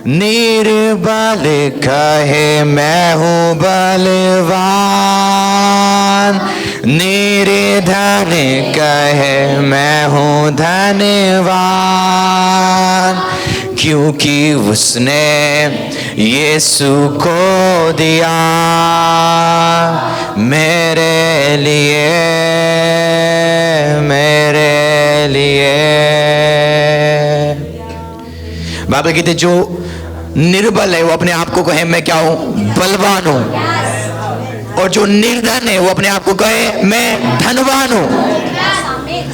निर्बल कहे मैं हूँ बलवान, निर्धन कहे मैं हूँ धनवान, क्योंकि उसने यीशु को दिया मेरे लिए, मेरे लिए। बाइबल कहते जो निर्बल है वो अपने आप को कहे मैं क्या हूं, बलवान हूं, और जो निर्धन है वो अपने आप को कहे मैं धनवान हूं।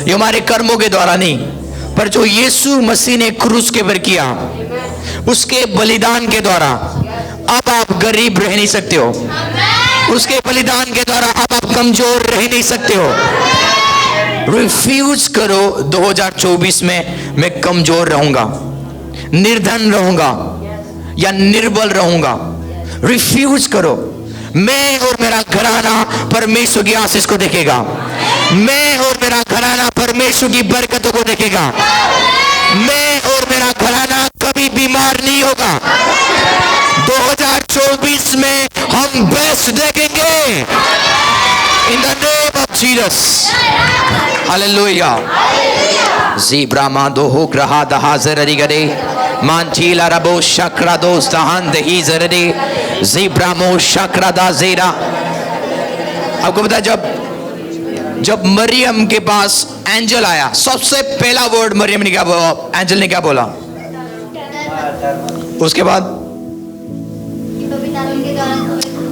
ये हमारे कर्मों के द्वारा नहीं, पर जो यीशु मसीह ने क्रूस के ऊपर किया, उसके बलिदान के द्वारा अब आप गरीब रह नहीं सकते हो। उसके बलिदान के द्वारा अब आप कमजोर रह नहीं सकते हो। रिफ्यूज करो 2024 में मैं कमजोर रहूंगा, निर्धन रहूंगा या निर्बल रहूंगा। रिफ्यूज करो। मैं और मेरा घराना परमेश्वर की आशीष को देखेगा। मैं और मेरा घराना परमेश्वर की बरकतों को देखेगा। मैं और मेरा घराना कभी बीमार नहीं होगा। 2024 में हम बेस्ट देखेंगे in the name of Jesus. Hallelujah. ज़ीब्रा मादो हो ग्रहा दहा जररी गरे मांचीला रबो शक्रा दोस्त हान दही जररे ज़ीब्रामो शक्रा दा ज़ेरा। आपको पता है जब मरियम के पास एंजल आया, सबसे पहला वर्ड मरियम ने क्या बोला, एंजल ने क्या बोला? उसके बाद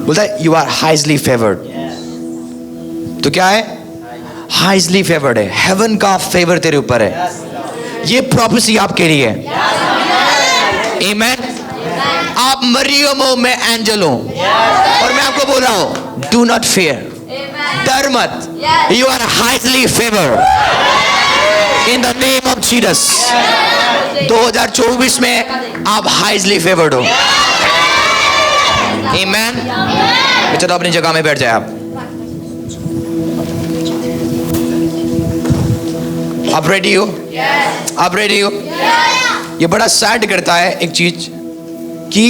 बोलता है यू आर हाइली फेवर्ड। तो क्या है? हाइली फेवर्ड है। हेवन का फेवर तेरे ऊपर है। ये प्रोफेसी आपके लिए है। आमेन। आप मरियम हो, मैं एंजल हूं, और मैं आपको बोल रहा हूं डू नॉट फियर, डर मत। You are highly favoured in the name of Jesus. 2024 में आप हाइली फेवर्ड हो। आमेन। चलो अपनी जगह में बैठ जाए। आप रेडी हो? आप रेडी हो? ये बड़ा सैड करता है एक चीज कि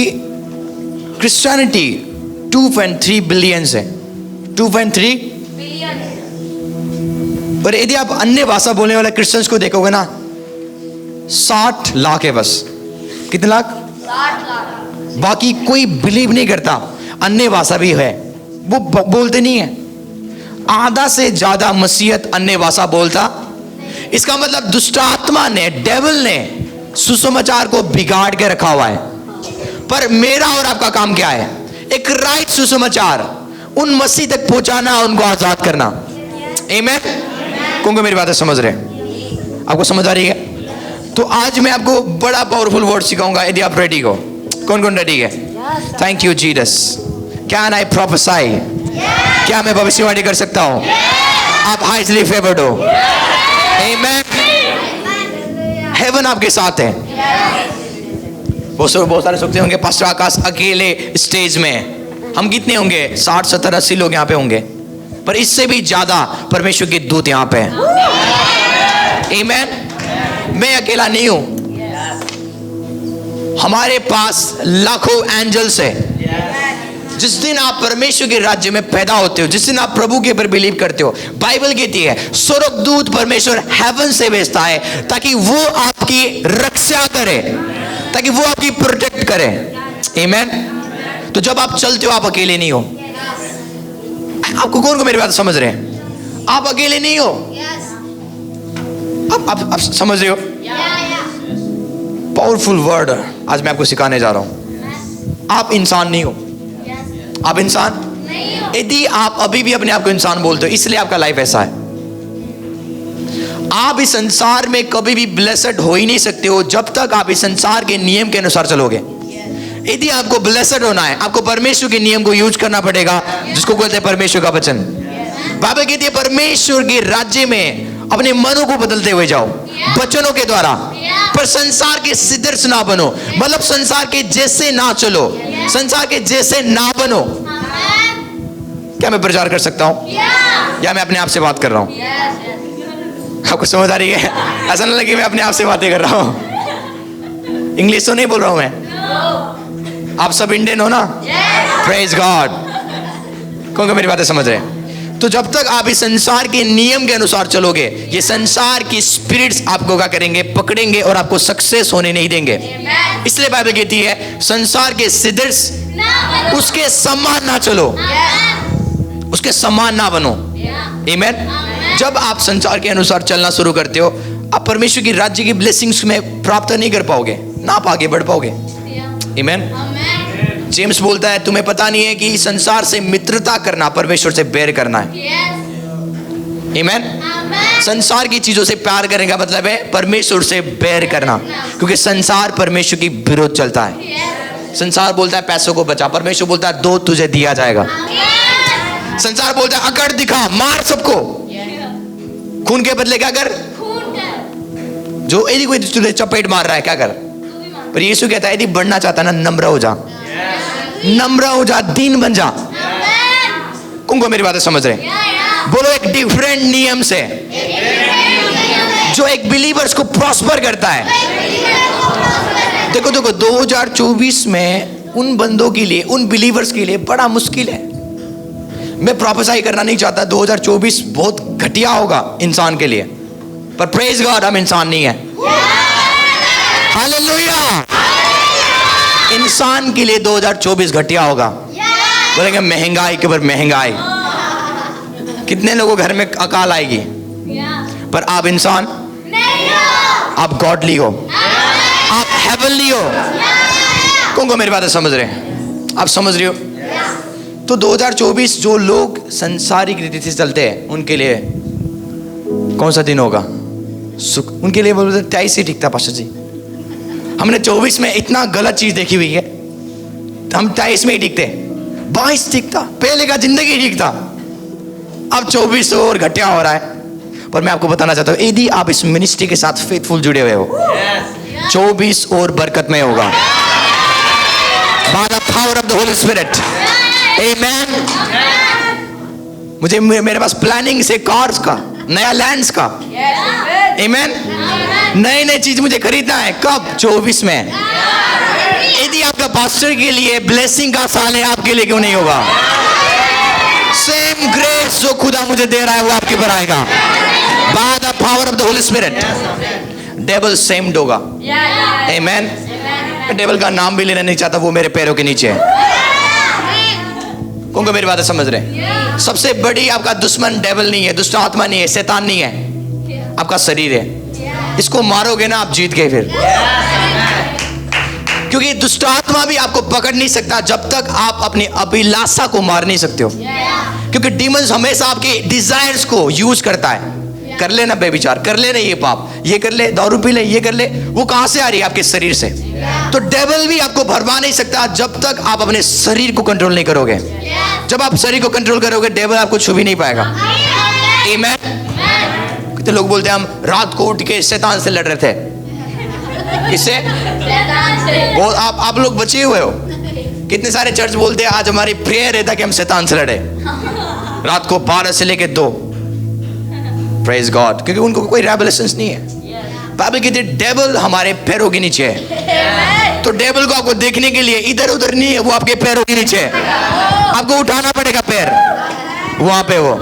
क्रिश्चियनिटी 2.3 बिलियन है। 2.3 बिलियन। पर यदि आप अन्य भाषा बोलने वाले क्रिश्चियंस को देखोगे ना, 60 लाख है बस। कितने लाख? 60 लाख। बाकी कोई बिलीव नहीं करता। अन्य भाषा भी है, वो बोलते नहीं है। आधा से ज्यादा मसीहत अन्य भाषा बोलता। इसका मतलब दुष्ट आत्मा ने, डेविल ने सुसमाचार को बिगाड़ के रखा हुआ है। पर मेरा और आपका काम क्या है? एक राइट सुसमाचार उन मसीह तक पहुंचाना, उनको आजाद करना। आमीन। कौन को मेरी बातें समझ रहे हैं? आपको समझ आ रही है? तो आज मैं आपको बड़ा पावरफुल वर्ड सिखाऊंगा, यदि आप रेडी हो। कौन कौन रेडी है? Thank you Jesus. Can I प्रोफेसाई? क्या मैं भविष्यवाणी कर सकता हूं? आप हाइली फेवर्ड हो। आमेन। हेवन आपके साथ है। बहुत सारे सोचते होंगे पास्टर आकाश अकेले स्टेज में। हम कितने होंगे? 60, 70, 80 लोग यहाँ पे होंगे, पर इससे भी ज्यादा परमेश्वर के दूत यहाँ पे हैं। आमेन। मैं अकेला नहीं हूं। हमारे पास लाखों एंजल्स है। जिस दिन आप परमेश्वर के राज्य में पैदा होते हो, जिस दिन आप प्रभु के ऊपर बिलीव करते हो, बाइबल कहती है स्वर्गदूत परमेश्वर हेवन से भेजता है ताकि वो आपकी रक्षा करे, ताकि वो आपकी प्रोटेक्ट करे। आमेन। तो जब आप चलते हो आप अकेले नहीं हो। आपको कौन को मेरी बात समझ रहे हैं? आप अकेले नहीं हो। आप समझ रहे हो? पावरफुल वर्ड आज मैं आपको सिखाने जा रहा हूं। आप इंसान नहीं हो। आप इंसान नहीं हो। यदि आप अभी भी अपने आप को इंसान बोलते हो, इसलिए आपका लाइफ ऐसा है। आप इस संसार में कभी भी ब्लेसड हो ही नहीं सकते हो जब तक आप इस संसार के नियम के अनुसार चलोगे। यदि आपको ब्लेसड होना है, आपको परमेश्वर के नियम को यूज करना पड़ेगा, जिसको कहते हैं परमेश्वर का वचन। बाइबल कहती है परमेश्वर के राज्य में अपने मनों को बदलते हुए जाओ वचनों के द्वारा, पर संसार के सिदर्श ना बनो। मतलब संसार के जैसे ना चलो, संसार के जैसे ना बनो। क्या मैं प्रचार कर सकता हूं या मैं अपने आप से बात कर रहा हूं? आपको समझ आ रही है? ऐसा ना लगे मैं अपने आप से बातें कर रहा हूं। इंग्लिश तो नहीं बोल रहा हूं मैं? आप सब इंडियन हो ना? Praise God. कौन मेरी बातें समझ रहे हैं? तो जब तक आप इस संसार के नियम के अनुसार चलोगे, ये संसार की स्पिरिट्स आपको क्या करेंगे? पकड़ेंगे और आपको सक्सेस होने नहीं देंगे। इसलिए बाइबल कहती है संसार के सिद्धर्स उसके समान ना चलो, उसके समान ना बनो। आमीन। जब आप संसार के अनुसार चलना शुरू करते हो, आप परमेश्वर की राज्य की ब्लेसिंग्स में प्राप्त नहीं कर पाओगे, ना आप आगे बढ़ पाओगे। आमीन। जेम्स बोलता है तुम्हें पता नहीं है कि संसार से मित्रता करना परमेश्वर से बैर करना है। आमीन। संसार की चीजों से प्यार करने का मतलब है परमेश्वर से बैर करना, क्योंकि संसार परमेश्वर की विरोध चलता है। संसार बोलता है पैसों को बचा, परमेश्वर बोलता है दो तुझे दिया जाएगा। संसार बोलता है अकड़ दिखा, मार सबको, खून के बदले क्या कर? जो यदि कोई तुझे चपेट मार रहा है क्या कर? पर यीशु कहता है यदि बढ़ना चाहता ना, नम्र हो जा, नम्र हो जा, दीन बन जा। कौन को मेरी बातें समझ रहे? बोलो एक डिफरेंट नियम से जो एक बिलीवर्स को प्रॉस्पर करता है। देखो 2024 में उन बंदों के लिए, उन बिलीवर्स के लिए बड़ा मुश्किल है। मैं प्रोफेसाई करना नहीं चाहता 2024 बहुत घटिया होगा इंसान के लिए, पर प्रेज गॉड हम इंसान नहीं है। हालेलुया। इंसान के लिए 2024 घटिया होगा। बोलेंगे महंगाई के ऊपर महंगाई, कितने लोगों घर में अकाल आएगी, पर आप इंसान नहीं हो, आप गॉडली हो, आप हेवनली हो। कौन को मेरी बातें समझ रहे हैं? आप समझ रहे हो? तो 2024 जो लोग संसारिक रीति से चलते हैं उनके लिए कौन सा दिन होगा? सुख। उनके लिए बोलते 23 ही ठीक था पास्टर जी, हमने 24 में इतना गलत चीज देखी हुई है, हम 23 में ही टिकते, 22 ठीक था, पहले का जिंदगी ठीक था, अब 24 और घटिया हो रहा है। पर मैं आपको बताना चाहता हूँ यदि आप इस मिनिस्ट्री के साथ फेथफुल जुड़े हुए हो, 24 और बरकत में होगा by the power of the Holy Spirit. Amen. मुझे मेरे पास प्लानिंग से कार्स का, नया लैंड्स का, आमेन, नई नई चीज मुझे खरीदना है। कब? 24 में। यदि आपका पास्टर के लिए ब्लेसिंग का साल है, आपके लिए क्यों नहीं होगा? सेम ग्रेस जो खुदा मुझे दे रहा है वो आपके पर आएगा bye the power of the Holy spirit. Devil सेम्ड होगा। आमेन। मैं डेविल का नाम भी लेना नहीं चाहता, वो मेरे पैरों के नीचे है। कौन को मेरी बातें समझ रहे हैं? सबसे बड़ी आपका दुश्मन डेविल नहीं है, दुष्ट आत्मा नहीं है, शैतान नहीं है, आपका शरीर है। इसको मारोगे ना आप जीत गए फिर, क्योंकि दुष्ट आत्मा भी आपको पकड़ नहीं सकता जब तक आप अपनी अभिलाषा को मार नहीं सकते हो। क्योंकि डीमंस हमेशा आपके डिजायर्स को यूज करता है। कर लेना बेविचार, कर लेना ये पाप, ये कर ले, दारू पी ले, ये कर ले, वो कहां से आ रही है? आपके शरीर से। तो डेविल भी आपको भरमा नहीं सकता जब तक आप अपने शरीर को कंट्रोल नहीं करोगे। जब आप शरीर को कंट्रोल करोगे डेविल आपको छू भी नहीं पाएगा। आमेन। कितने लोग बोलते हैं हम रात को उठ के शैतान से लड़ रहे थे, इससे वो आप लोग बचे हुए हो। कितने सारे चर्च बोलते हैं आज हमारी प्रेयर रहता कि हम शैतान से लड़े रात को 12 से लेके 2। Praise God. क्योंकि उनको कोई रेवलेशंस नहीं है। बाइबल कहती है डेविल हमारे पैरों के नीचे है। तो डेविल को आपको देखने के लिए इधर उधर नहीं है, वो आपके पैरों के नीचे है। आपको उठाना पड़ेगा पैर, वहां पे वो।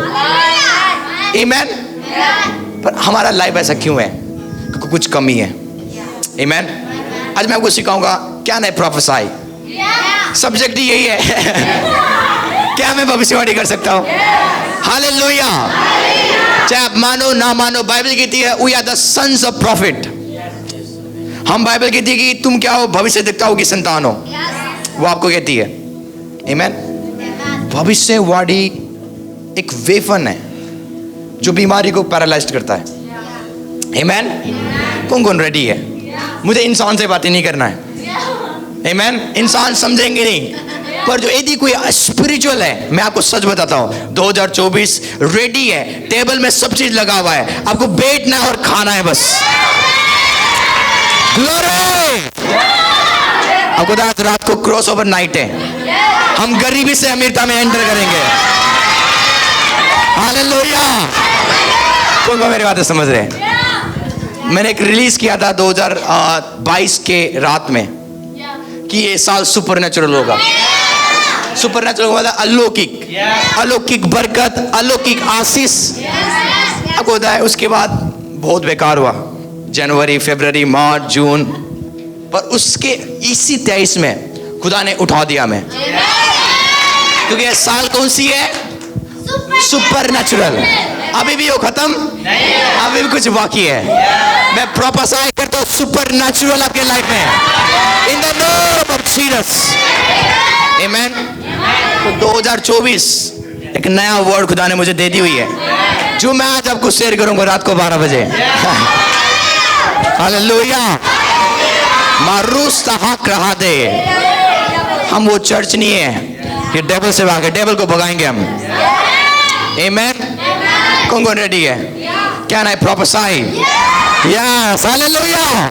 आमेन। पर हमारा लाइफ ऐसा क्यों है? क्योंकि कुछ कमी है। आमेन। आज मैं आपको सिखाऊंगा क्या नहीं प्रोफेसाई, सब्जेक्ट यही है। क्या मैं भविष्यवाणी कर सकता हूँ? हालेलुया। चाहे आप मानो ना मानो, बाइबल कहती है we are the sons of prophet. हम बाइबल कहती है कि तुम क्या हो? भविष्य देखता की संतान हो। वो आपको कहती है। आमेन। भविष्यवाणी एक वेपन है जो बीमारी को पैरालाइज्ड करता है। आमेन। कौन कौन रेडी है? मुझे इंसान से बातें नहीं करना है। आमेन। इंसान समझेंगे नहीं, पर जो यदि कोई स्पिरिचुअल है, मैं आपको सच बताता हूं 2024 रेडी है। टेबल में सब चीज लगा हुआ है, आपको बैठना है और खाना है बस। ग्लोरी। आपको आज रात को क्रॉस ओवर नाइट है, हम गरीबी से अमीरता में एंटर करेंगे। हालेलुया। कौन मेरी बातें समझ रहे हैं? मैंने एक रिलीज किया था 2022 के रात में कि ये साल सुपरनैचुरल होगा। सुपरनैचुरल मतलब अलौकिक, अलौकिक बरकत, अलौकिक आशीष आपको होता है। उसके बाद बहुत बेकार हुआ, जनवरी, फरवरी, मार्च, जून, पर उसके इसी 23 में खुदा ने उठा दिया मैं, क्योंकि ये साल कौन सी है? सुपरनैचुरल। अभी भी वो खत्म, अभी भी कुछ बाकी है। मैं प्रोफेसाई करता हूँ सुपरनैचुरल आपके लाइफ में, in the name of Jesus, amen. तो 2024 एक नया वर्ड खुदा ने मुझे दे दी हुई है, जो मैं आज आपको शेयर करूंगा रात को 12 बजे। हालेलुया। मारूस हक रहा दे। हम वो चर्च नहीं है कि डेविल से भागे, डेविल को भगाएंगे हम, आमेन। कौन रेडी है? Can I प्रोफेसाई? Yes, hallelujah.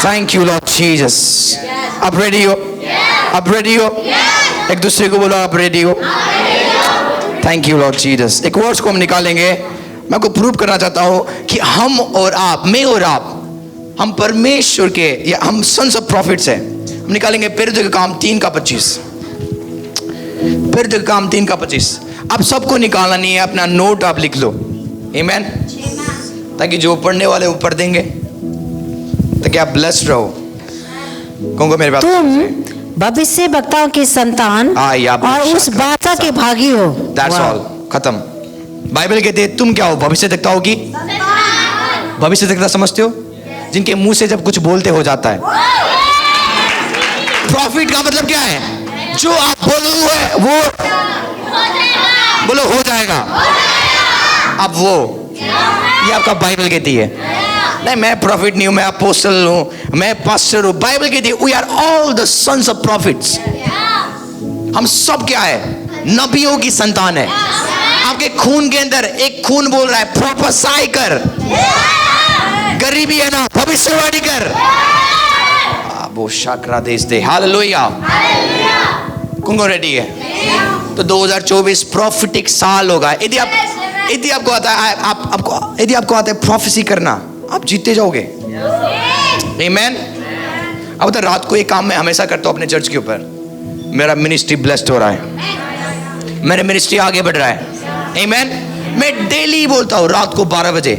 Thank you Lord Jesus. आप रेडी हो? आप रेडी हो? एक दूसरे को बोलो, आप रेडी हो? Thank you Lord Jesus. एक वर्ड्स को हम निकालेंगे। मैं आपको प्रूव करना चाहता हूं कि हम और आप, मैं और आप, हम परमेश्वर के, या हम सन्स ऑफ प्रॉफिट्स हैं। हम निकालेंगे प्रेरितों के काम 3:25। प्रेरितों के काम 3:25। आप सबको निकालना नहीं है, अपना नोट आप लिख लो, आमेन, ताकि जो पढ़ने वाले वो पढ़ देंगे, ताकि आप ब्लेस्ड रहो। कौन को मेरे बात? तुम भविष्य वक्ताओं की संतान और उस वाचा के भागी हो। That's all, खत्म। बाइबल कहते हैं तुम क्या हो? भविष्य वक्ताओं की। भविष्य वक्ता समझते हो? जिनके मुंह से जब कुछ बोलते हो जाता है। प्रॉफिट का मतलब क्या है? जो आप बोलो वो बोलो हो जाएगा। अब वो ये आपका बाइबल कहती है। नहीं, मैं प्रॉफिट नहीं हूं, मैं अपोस्टल हूं, मैं पास्टर हूं। बाइबल कहती है we are all the sons of prophets. हम सब क्या है? नबियों की संतान है। आपके खून के अंदर एक खून बोल रहा है प्रोफेसाई कर, गरीबी है ना, भविष्यवाणी कर। वो शाकरा देश दे। हालेलुया। कौन रेडी है? तो 2024 प्रॉफिटिक साल होगा। यदि आपको आता है, यदि आपको आता है प्रोफेसी करना, आप जीते जाओगे, आमेन। अब तो रात को एक काम मैं हमेशा करता हूँ अपने चर्च के ऊपर। मेरा मिनिस्ट्री ब्लेस्ड हो रहा है, मेरा मिनिस्ट्री आगे बढ़ रहा है, आमेन। मैं डेली बोलता हूँ रात को 12 बजे,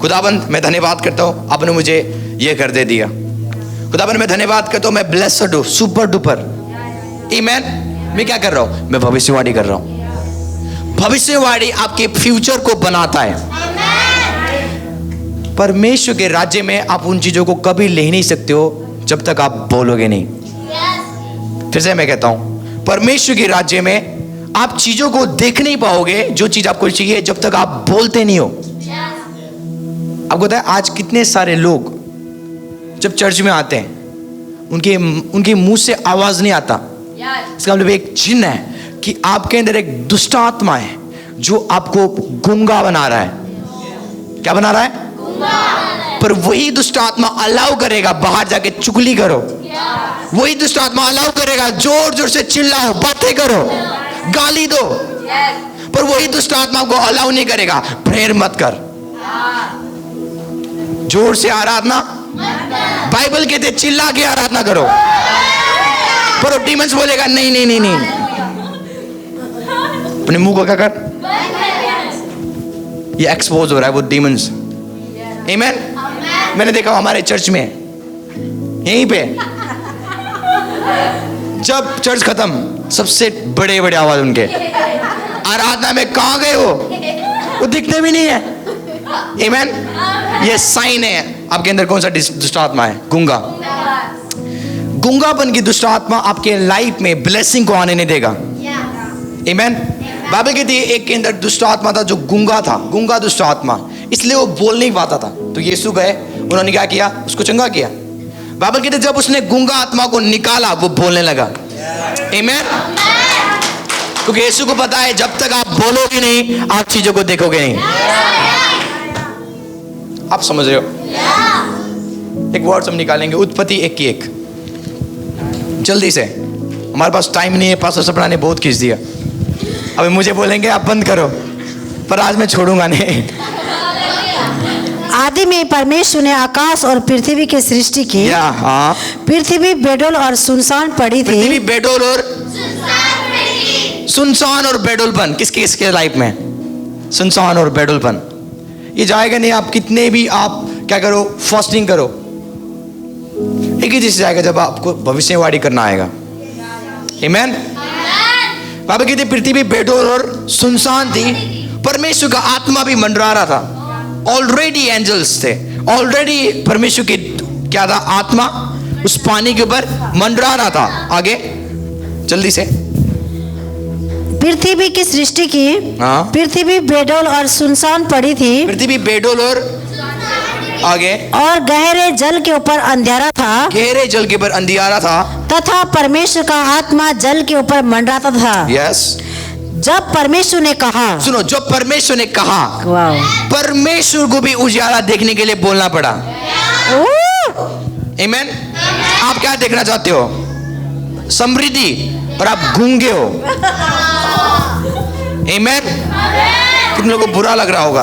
खुदाबंद मैं धन्यवाद करता हूँ आपने मुझे ये कर दे दिया। खुदाबंद मैं धन्यवाद करता हूँ, मैं ब्लेस्ड हूँ, सुपर डुपर, आमेन। मैं क्या कर रहा हूँ? मैं भविष्यवाणी कर रहा हूँ। भविष्यवाणी आपके फ्यूचर को बनाता है। परमेश्वर के राज्य में आप उन चीजों को कभी ले नहीं सकते हो जब तक आप बोलोगे नहीं। फिर से मैं कहता हूं, परमेश्वर के राज्य में आप चीजों को देख नहीं पाओगे, जो चीज आपको चाहिए, जब तक आप बोलते नहीं हो। आपको पता है आज कितने सारे लोग जब चर्च में आते हैं उनके मुंह से आवाज नहीं आता। इसका मतलब एक जिन है कि आपके अंदर एक दुष्ट आत्मा है जो आपको गूंगा बना रहा है। क्या बना रहा है? पर वही दुष्ट आत्मा अलाउ करेगा बाहर जाके चुगली करो, वही दुष्ट आत्मा अलाउ करेगा जोर जोर से चिल्लाओ, बातें करो, गाली दो, पर वही दुष्ट आत्मा को अलाउ नहीं करेगा प्रेयर मत कर, जोर से आराधना। बाइबल कहते चिल्ला के आराधना करो, पर वो डीमंस बोलेगा नहीं नहीं नहीं नहीं। अपने मुंह को क्या कर, ये एक्सपोज हो रहा है वो डीमंस, आमेन। मैंने देखा हमारे चर्च में यहीं पे जब चर्च खत्म सबसे बड़े बड़े आवाज उनके, आराधना में कहां गए वो दिखते भी नहीं है, आमेन। ये साइन है आपके अंदर कौन सा दुष्ट आत्मा है? गूंगा। गूंगापन की दुष्ट आत्मा आपके लाइफ में ब्लेसिंग को आने नहीं देगा, आमेन। बाइबल कहती है एक के अंदर दुष्ट आत्मा था जो गूंगा था, गूंगा दुष्ट आत्मा, इसलिए वो बोल नहीं पाता था। तो यीशु गए, उन्होंने क्या किया? उसको चंगा किया। बाइबल कहते जब उसने गूंगा आत्मा को निकाला वो बोलने लगा, आमेन। क्योंकि यीशु को पता है जब तक आप बोलोगे नहीं आप चीजों को देखोगे नहीं। आप समझ रहे हो? एक वर्ड हम निकालेंगे उत्पत्ति 1:1। जल्दी से, हमारे पास टाइम नहीं है, पास्टर सपना ने बहुत खींच दिया। अभी मुझे बोलेंगे आप बंद करो, पर आज मैं छोड़ूंगा नहीं। आदि में परमेश्वर ने आकाश और पृथ्वी की सृष्टि की। हाँ, पृथ्वी बेडोल और सुनसान पड़ी थी। पृथ्वी बेडोल और सुनसान और बेडोलपन। किसके किसके लाइफ में सुनसान और बेडोलपन? ये जाएगा नहीं। आप कितने भी आप क्या करो, फास्टिंग करो, एक ही चीज जाएगा, जब आपको भविष्यवाणी करना आएगा। आमीन। बाबा कहते पृथ्वी बेडोल और सुनसान थी, परमेश्वर का आत्मा भी मंडरा रहा था। ऑलरेडी एंजल्स थे, ऑलरेडी परमेश्वर की क्या था, आत्मा उस पानी के ऊपर मंडरा रहा था। आगे जल्दी से। पृथ्वी की सृष्टि की। हाँ। पृथ्वी बेडोल और सुनसान पड़ी थी। पृथ्वी बेडोल और आगे और गहरे जल के ऊपर अंधेरा था। गहरे जल के ऊपर अंधियारा था तथा परमेश्वर का आत्मा जल के ऊपर मंडराता था। यस। जब परमेश्वर ने कहा, सुनो, जब परमेश्वर ने कहा, वाओ, परमेश्वर को भी उजाला देखने के लिए बोलना पड़ा। आमीन। आप क्या देखना चाहते हो? समृद्धि, और आप गूंगे हो। आमीन। कितने लोगों को बुरा लग रहा होगा।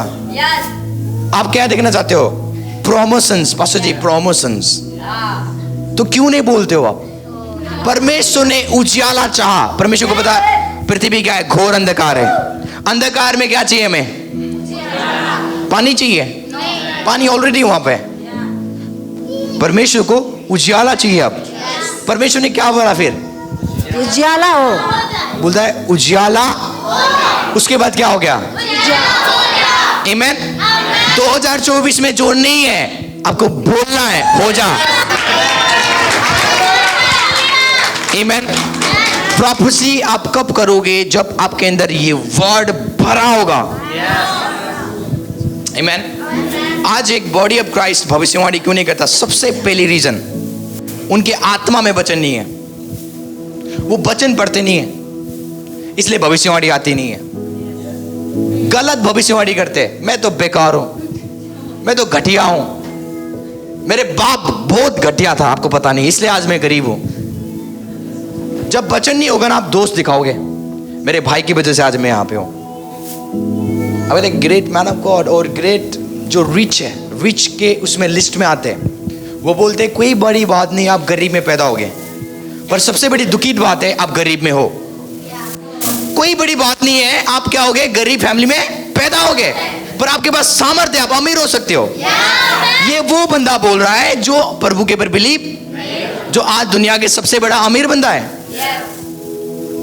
आप क्या देखना चाहते हो? प्रमोशंस। पास्टर जी, प्रमोशंस। तो क्यों नहीं बोलते हो आप? परमेश्वर ने उजाला चाहा। परमेश्वर को पता है पृथ्वी क्या है, घोर अंधकार है। अंधकार में क्या चाहिए हमें? पानी चाहिए। पानी ऑलरेडी वहां पे। परमेश्वर को उजाला चाहिए। अब परमेश्वर ने क्या बोला फिर? उजाला हो। बोलता है उजाला, उसके बाद क्या हो गया? आमीन। 2024 में जो नहीं है आपको बोलना है, हो जा। आमीन। प्रोफेसी आप कब करोगे? जब आपके अंदर ये वर्ड भरा होगा। आमीन। आज एक बॉडी ऑफ क्राइस्ट भविष्यवाणी क्यों नहीं करता? सबसे पहली रीजन, उनके आत्मा में वचन नहीं है। वो वचन पढ़ते नहीं है, इसलिए भविष्यवाणी आती नहीं है। गलत भविष्यवाणी करते हैं। मैं तो बेकार हूं, मैं तो घटिया हूं, मेरे बाप बहुत घटिया था, आपको पता नहीं, इसलिए आज मैं गरीब हूं। जब वचन नहीं होगा ना, आप दोस्त दिखाओगे। मेरे भाई की वजह से आज मैं यहां पे हूं। अब एक ग्रेट मैन ऑफ गॉड और ग्रेट जो रिच है, रिच के उसमें लिस्ट में आते हैं, वो बोलते हैं कोई बड़ी बात नहीं आप गरीब में पैदा होगे, पर सबसे बड़ी दुखी बात है आप गरीब में हो। कोई बड़ी बात नहीं है आप क्या होगे, गरीब फैमिली में पैदा होगे, पर आपके पास सामर्थ्य, आप अमीर हो सकते हो। ये वो बंदा बोल रहा है जो प्रभु के ऊपर बिलीव, जो आज दुनिया के सबसे बड़ा अमीर बंदा है।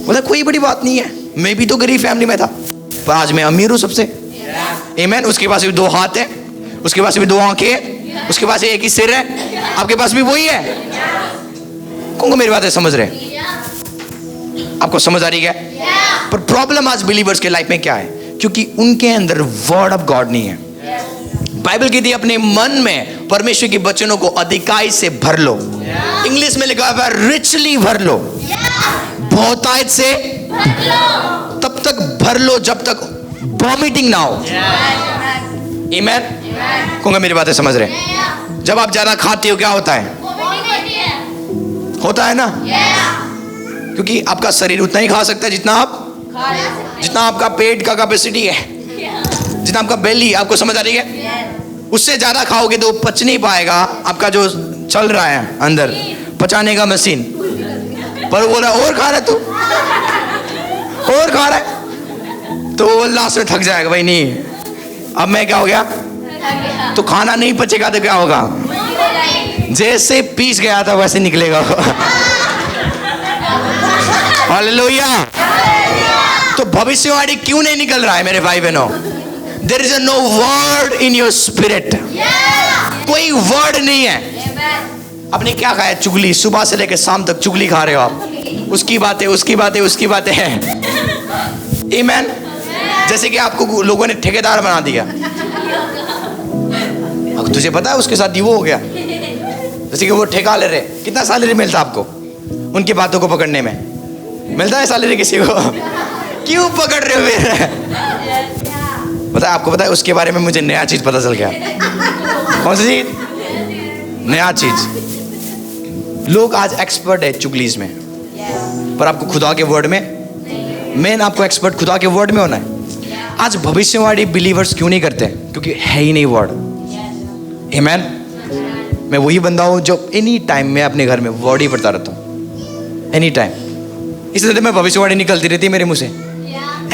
बोला कोई बड़ी बात नहीं है, मैं भी तो गरीब फैमिली में था, पर आज मैं अमीर हूं सबसे। आमीन। उसके पास भी 2 हाथ है, उसके पास भी 2 आंखें है, उसके पास एक ही सिर है, आपके पास भी वही है। कौन को मेरी बातें समझ रहे? आपको समझ आ रही है? पर प्रॉब्लम आज बिलीवर्स के लाइफ में क्या है? क्योंकि उनके अंदर वर्ड ऑफ गॉड नहीं है। बाइबल कहती है अपने मन में परमेश्वर के वचनों को अधिकाई से भर लो। इंग्लिश में लिखा हुआ है रिचली भर लो, बहुतायत से तब तक भर लो जब तक वॉमिटिंग ना हो। आमीन। कौन मेरी बातें समझ रहे? जब आप ज्यादा खाते हो क्या होता है? होता है ना, क्योंकि आपका शरीर उतना ही खा सकता है जितना आपका पेट का कैपेसिटी है, जितना आपका बेली। आपको समझ आ रही है? उससे ज्यादा खाओगे तो पच नहीं पाएगा आपका जो चल रहा है अंदर पचाने का मशीन। पर बोला और खा रहा है तू, और खा रहा है, तो वो लास्ट में थक जाएगा। भाई नहीं, अब मैं क्या हो गया, तो खाना नहीं पचेगा तो क्या होगा? जैसे पीस गया था वैसे निकलेगा। हालेलुया। तो भविष्यवाणी क्यों नहीं निकल रहा है मेरे भाई बहनों? There is no word in your spirit. कोई वर्ड नहीं है। आपने क्या खाया? चुगली, सुबह से लेकर शाम तक चुगली खा रहे हो आप। उसकी बातें उसकी बातें उसकी बातें हैं। आमीन। जैसे कि आपको लोगों ने ठेकेदार बना दिया। अब तुझे पता है उसके साथ वो हो गया, जैसे कि वो ठेका ले रहे। कितना सैलरी मिलता आपको उनकी बातों को पकड़ने में? मिलता है सैलरी किसी को? क्यों पकड़ रहे हो फिर? पता है आपको, पता है उसके बारे में मुझे नया चीज पता चल गया। कौन सी चीज? नया चीज। लोग आज एक्सपर्ट है चुगलीज में, पर आपको खुदा के वर्ड में, मेन आपको एक्सपर्ट खुदा के वर्ड में होना है। आज भविष्यवाणी बिलीवर्स क्यों नहीं करते? क्योंकि है ही नहीं वर्ड। आमेन। मैं वही बंदा हूं जो एनी टाइम में अपने घर में वर्ड ही पढ़ता रहता हूं, एनी टाइम। इसलिए मैं भविष्यवाणी निकलती रहती है मेरे मुंह से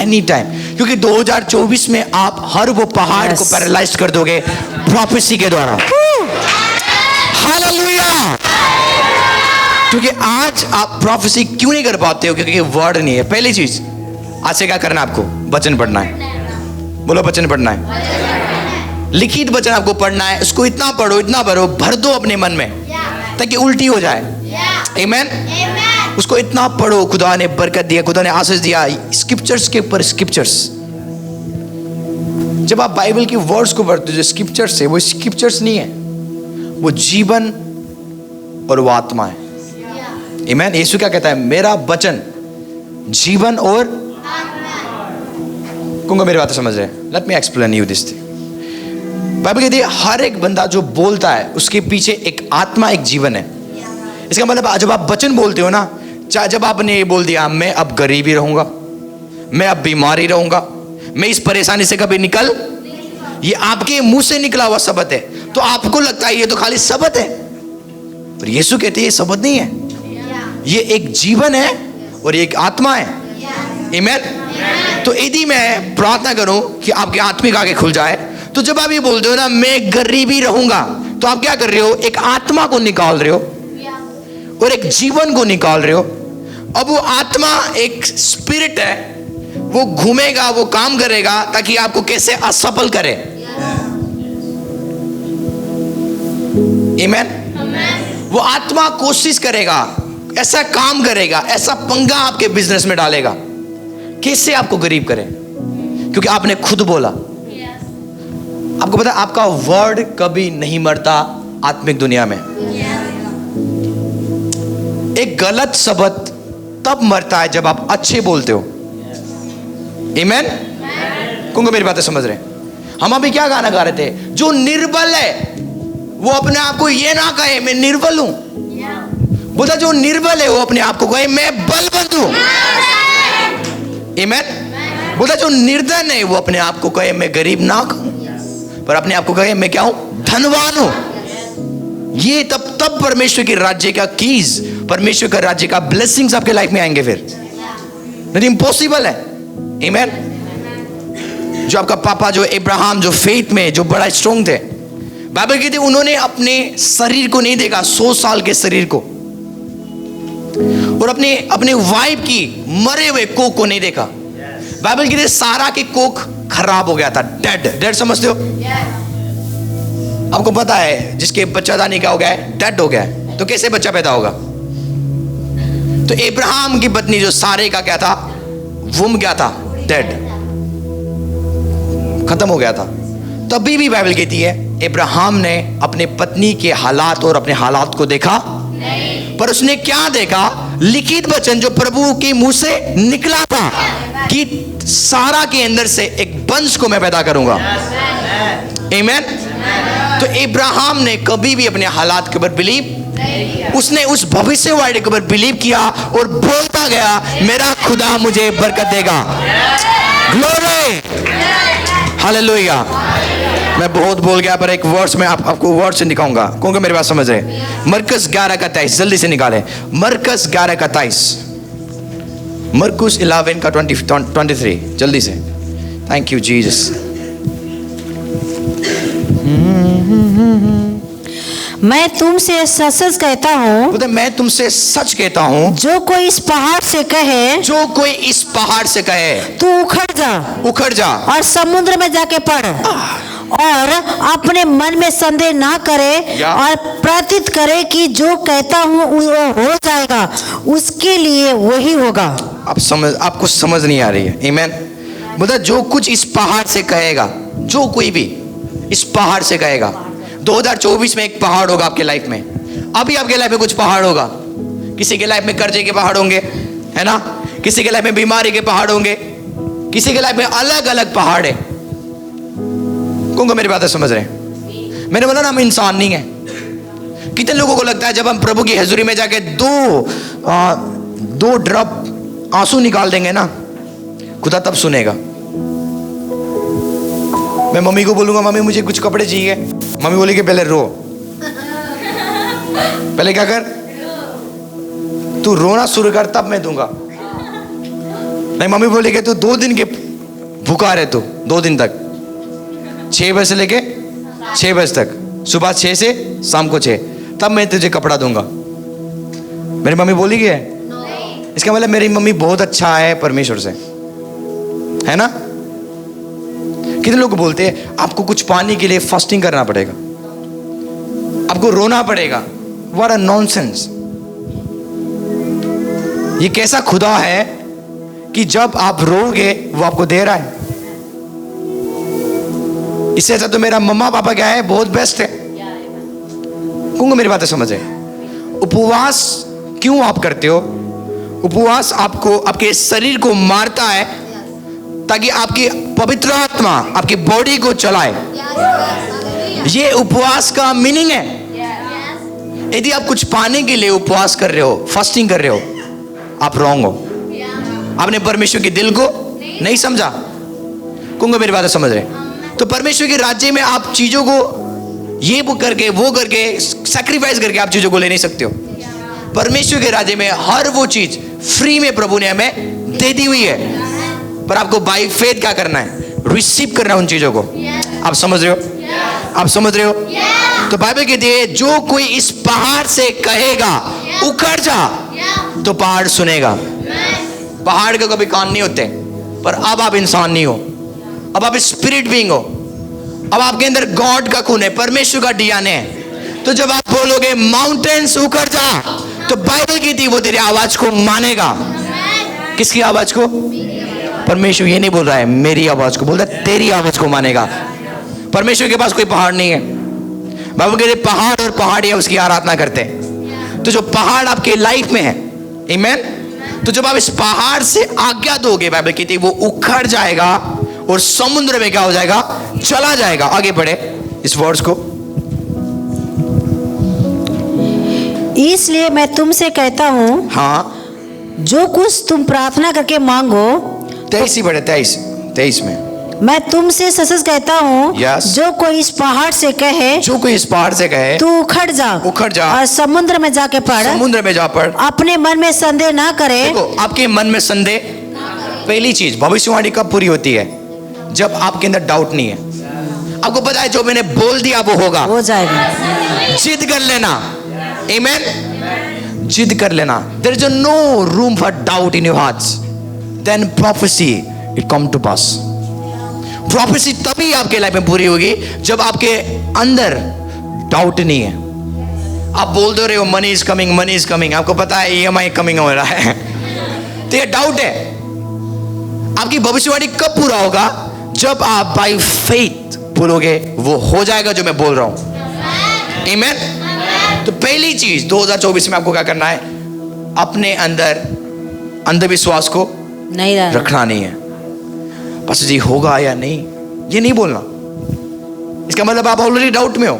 एनी टाइम, क्योंकि 2024 में आप हर वो पहाड़ को पैरालाइज कर दोगे प्रोफेसी के द्वारा। हालेलुया। क्योंकि आज आप प्रोफेसी क्यों नहीं कर पाते हो? क्योंकि वर्ड नहीं है। पहली चीज, आज से क्या करना है आपको? वचन पढ़ना है। बोलो, वचन पढ़ना है। लिखित वचन आपको पढ़ना है। उसको इतना पढ़ो, भर दो अपने मन में ताकि उल्टी हो जाए। आमेन। उसको इतना पढ़ो, खुदा ने बरकत दिया, खुदा ने आशीष दिया। स्क्रिप्चर्स के ऊपर स्क्रिप्चर्स। जब आप बाइबल की वर्ड्स को पढ़ते हो, जो स्क्रिप्चर्स है वो स्क्रिप्चर्स नहीं है, वो जीवन और वो आत्मा है। आमेन। यीशु क्या कहता है? मेरा वचन जीवन और कौन मेरी बातें समझ रहे हैं? Let me explain you this thing. Bible कहती है हर एक बंदा जो बोलता है उसके पीछे एक आत्मा, एक जीवन है। इसका मतलब जब आप वचन बोलते हो ना, चाहे जब आपने ये बोल दिया मैं अब गरीब ही रहूंगा, मैं अब बीमारी रहूंगा, मैं इस परेशानी से कभी निकल, ये आपके मुंह से निकला हुआ शब्द है। तो आपको लगता है ये तो खाली शब्द है, पर यीशु कहते हैं ये शब्द नहीं है, ये एक जीवन है और ये एक आत्मा है। आमीन। तो यदि मैं प्रार्थना करूं कि आपके आत्मिक आगे खुल जाए, तो जब आप ये बोलते हो ना मैं गरीब ही रहूंगा, तो आप क्या कर रहे हो? एक आत्मा को निकाल रहे हो और एक जीवन को निकाल रहे हो। अब वो आत्मा एक स्पिरिट है, वो घूमेगा, वो काम करेगा ताकि आपको कैसे असफल करे। आमीन। वो आत्मा कोशिश करेगा, ऐसा काम करेगा, ऐसा पंगा आपके बिजनेस में डालेगा कैसे आपको गरीब करे, क्योंकि आपने खुद बोला। आपको पता है आपका वर्ड कभी नहीं मरता आत्मिक दुनिया में। एक गलत शब्द तब मरता है जब आप अच्छे बोलते हो। आमीन। कौन मेरी बातें समझ रहे हैं? हम अभी क्या गाना गा रहे थे? जो निर्बल है वो अपने आप को ये ना कहे मैं निर्बल हूं। बोला जो निर्बल है वो अपने आप को कहे मैं बलवंत हूं। आमीन। बोला जो निर्धन है वो अपने आप को कहे मैं गरीब ना कहूं, पर अपने आप को कहे मैं क्या हूं? धनवान हूं। ये तब परमेश्वर के राज्य का कीज, परमेश्वर का राज्य का ब्लेसिंग्स आपके लाइफ में आएंगे। फिर नहीं, इम्पॉसिबल है। आमीन। जो आपका पापा जो अब्राहम जो फेथ में जो बड़ा स्ट्रॉन्ग थे, बाइबल कहती है उन्होंने अपने शरीर को नहीं देखा, 100 साल के शरीर को, और अपने वाइफ की मरे हुए कोख को नहीं देखा। बाइबल कहती है सारा की कोख खराब हो गया था, डेड समझते हो? आपको पता है जिसके बच्चादानी क्या हो गया है? डेड हो गया है। तो कैसे बच्चा पैदा होगा? तो अब्राहम की पत्नी जो सारे का क्या था? वुम गया था, डेड, खत्म हो गया था। तभी भी बाइबल कहती है अब्राहम ने अपने पत्नी के हालात और अपने हालात को देखा नहीं, पर उसने क्या देखा? लिखित वचन जो प्रभु के मुंह से निकला था कि सारा के अंदर से एक वंश को मैं पैदा करूंगा। आमीन। तो अब्राहम ने कभी भी अपने हालात के ऊपर बिलीव, उसने उस भविष्यवाणी के ऊपर बिलीव किया और बोलता गया मेरा खुदा मुझे बरकत देगा। Glory, hallelujah. मैं बहुत बोल गया, पर एक वर्ड्स में आपको वर्ड से दिखाऊंगा। कौन मेरी बात समझ रहे? मरकस 11:23 जल्दी से निकाले। मरकस 11:23, मरकुस 11:23 जल्दी से। Thank you Jesus. मैं तुमसे सच कहता हूँ, मैं तुमसे सच कहता हूँ, जो कोई इस पहाड़ से कहे, जो कोई इस पहाड़ से कहे तू उखड़ जा और समुद्र में जाके पड़, और अपने मन में संदेह ना करे और प्रतीत करे कि जो कहता हूँ वो हो जाएगा, उसके लिए वही होगा। आपको समझ नहीं आ रही है? आमीन। बोला जो कुछ इस पहाड़ से कहेगा, जो कोई भी इस पहाड़ से कहेगा। 2024 में एक पहाड़ होगा आपके लाइफ में। अभी आपके लाइफ में कुछ पहाड़ होगा। किसी के लाइफ में कर्जे के पहाड़ होंगे, है ना? किसी के लाइफ में बीमारी के पहाड़ होंगे, किसी के लाइफ में अलग अलग पहाड़ है। कौन को मेरी बातें समझ रहे हैं? मैंने बोला ना हम इंसान नहीं है। कितने लोगों को लगता है जब हम प्रभु की हजूरी में जाके दो ड्रॉप आंसू निकाल देंगे ना, खुदा तब सुनेगा। मैं मम्मी को बोलूंगा मम्मी मुझे कुछ कपड़े चाहिए, मम्मी बोलेगी पहले रो, पहले क्या कर, तू रोना शुरू कर तब मैं दूंगा। नहीं, मम्मी बोलेगी तू 2 दिन के भूखा रहे, तू 2 दिन तक 6 बजे से लेके 6 बजे तक, सुबह 6 से शाम को 6, तब मैं तुझे कपड़ा दूंगा। मेरी मम्मी बोलेगी है? इसका मतलब मेरी मम्मी बहुत अच्छा है परमेश्वर से, है ना? कितने लोग बोलते हैं आपको कुछ पाने के लिए फास्टिंग करना पड़ेगा, आपको रोना पड़ेगा। What a nonsense. ये कैसा खुदा है कि जब आप रोगे वो आपको दे रहा है? इससे अच्छा तो मेरा मम्मा पापा क्या है, बहुत बेस्ट है। कौन मेरी बातें समझे? उपवास क्यों आप करते हो? उपवास आपको आपके शरीर को मारता है ताकि आपकी पवित्र आत्मा आपकी बॉडी को चलाए। ये उपवास का मीनिंग है। यदि आप कुछ पाने के लिए उपवास कर रहे हो, फास्टिंग कर रहे हो, आप रॉन्ग हो। आपने परमेश्वर के दिल को नहीं समझा। कौन मेरी बातें समझ रहे? तो परमेश्वर के राज्य में आप चीजों को ये वो करके सैक्रिफाइस करके आप चीजों को ले नहीं सकते हो। परमेश्वर के राज्य में हर वो चीज फ्री में प्रभु ने हमें दे दी हुई है, पर आपको बाय फेथ क्या करना है? रिसीव करना है उन चीजों को। आप समझ रहे हो? आप समझ रहे हो? तो बाइबल कहती है जो कोई इस पहाड़ से कहेगा उखड़ जा, तो पहाड़ सुनेगा। पहाड़ के कभी कान नहीं होते, पर अब आप इंसान नहीं हो, अब आप स्पिरिट बीइंग हो, अब आपके अंदर गॉड का खून है, परमेश्वर का डीएनए है। तो जब आप बोलोगे माउंटेन्स उखड़ जा, तो बाइबल कहती है वो तेरी आवाज को मानेगा। किसकी आवाज को? परमेश्वर ये नहीं बोल रहा है मेरी आवाज को, बोल रहा है तेरी आवाज को मानेगा। परमेश्वर के पास कोई पहाड़ नहीं है। बाइबल कहते हैं पहाड़ और पहाड़ियां उसकी आराधना करते हैं। तो जो पहाड़ आपके लाइफ में है, आमीन, तो जब आप इस पहाड़ से आज्ञा दोगे, बाइबल कहती है वो उखड़ जाएगा और समुद्र में क्या हो जाएगा? चला जाएगा। आगे बढ़े इस वर्ड्स को। इसलिए मैं तुमसे कहता हूँ, हाँ, जो कुछ तुम प्रार्थना करके मांगो, 23 ही बढ़े, 23 में। मैं तुमसे सच कहता हूँ, Yes. जो कोई इस पहाड़ से कहे जो कोई इस पहाड़ से कहे तू उखड़ जा और समुद्र में जाके पड़, समुद्र में जा पड़, अपने मन में संदेह ना करे। देखो आपके मन में संदेह, पहली चीज भविष्यवाणी कब पूरी होती है? जब आपके अंदर डाउट नहीं है। आपको पता है जो मैंने बोल दिया वो होगा, हो जाएगा। जिद कर लेना, आमीन, जिद कर लेना। There is no room for doubt in your hearts, then prophesy it come to pass. Prophesy तभी आपके लाइफ में पूरी होगी जब आपके अंदर डाउट नहीं है। आप बोल दो रहे हो money is coming, money is coming, आपको पता है EMI कमिंग हो रहा है, तो ये डाउट है। आपकी भविष्यवाणी कब पूरा होगा? जब आप बाय फेथ बोलोगे वो हो जाएगा जो मैं बोल रहा हूं, आमीन। तो पहली चीज 2024 में आपको क्या करना है? अपने अंदर अंधविश्वास को नहीं रखना नहीं है। बस जी होगा या नहीं ये नहीं बोलना, इसका मतलब आप ऑलरेडी डाउट में हो।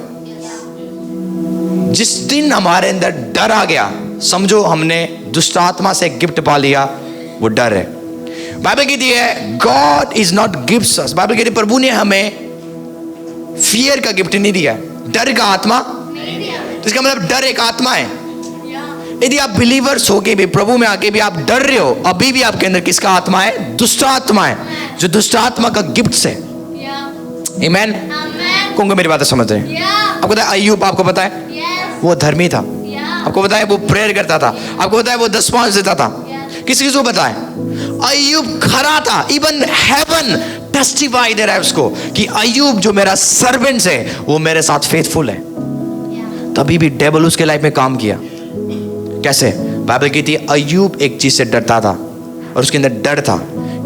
जिस दिन हमारे अंदर डर आ गया, समझो हमने दुष्ट आत्मा से गिफ्ट पा लिया, वो डर है। बाइबल कहती है God is not gives us, Bible कहती है प्रभु ने हमें फियर का गिफ्ट नहीं दिया, डर का आत्मा नहीं दिया। तो इसका मतलब डर एक आत्मा है। यदि आप बिलीवर्स होके भी, प्रभु में आके भी आप डर रहे हो, अभी भी आपके अंदर किसका आत्मा है? दुष्ट आत्मा है, जो दुष्ट आत्मा का गिफ्ट है। आमीन। कौन को मेरी बातें समझ रहे हैं? आपको पता है अय्यूब, आपको पता है वो धर्मी था, आपको पता है वो प्रेयर करता था, आपको पता है वो 10 देता था। किसी को पता है? अय्यूब खरा था। इवन हेवन टेस्टिफाई दे रहा है उसको कि अय्यूब जो मेरा सर्वेंट है वो मेरे साथ फेथफुल है। तभी भी डेविल उसके लाइफ में काम किया। कैसे? बाइबल कहती है अय्यूब एक चीज से डरता था, और उसके अंदर डर था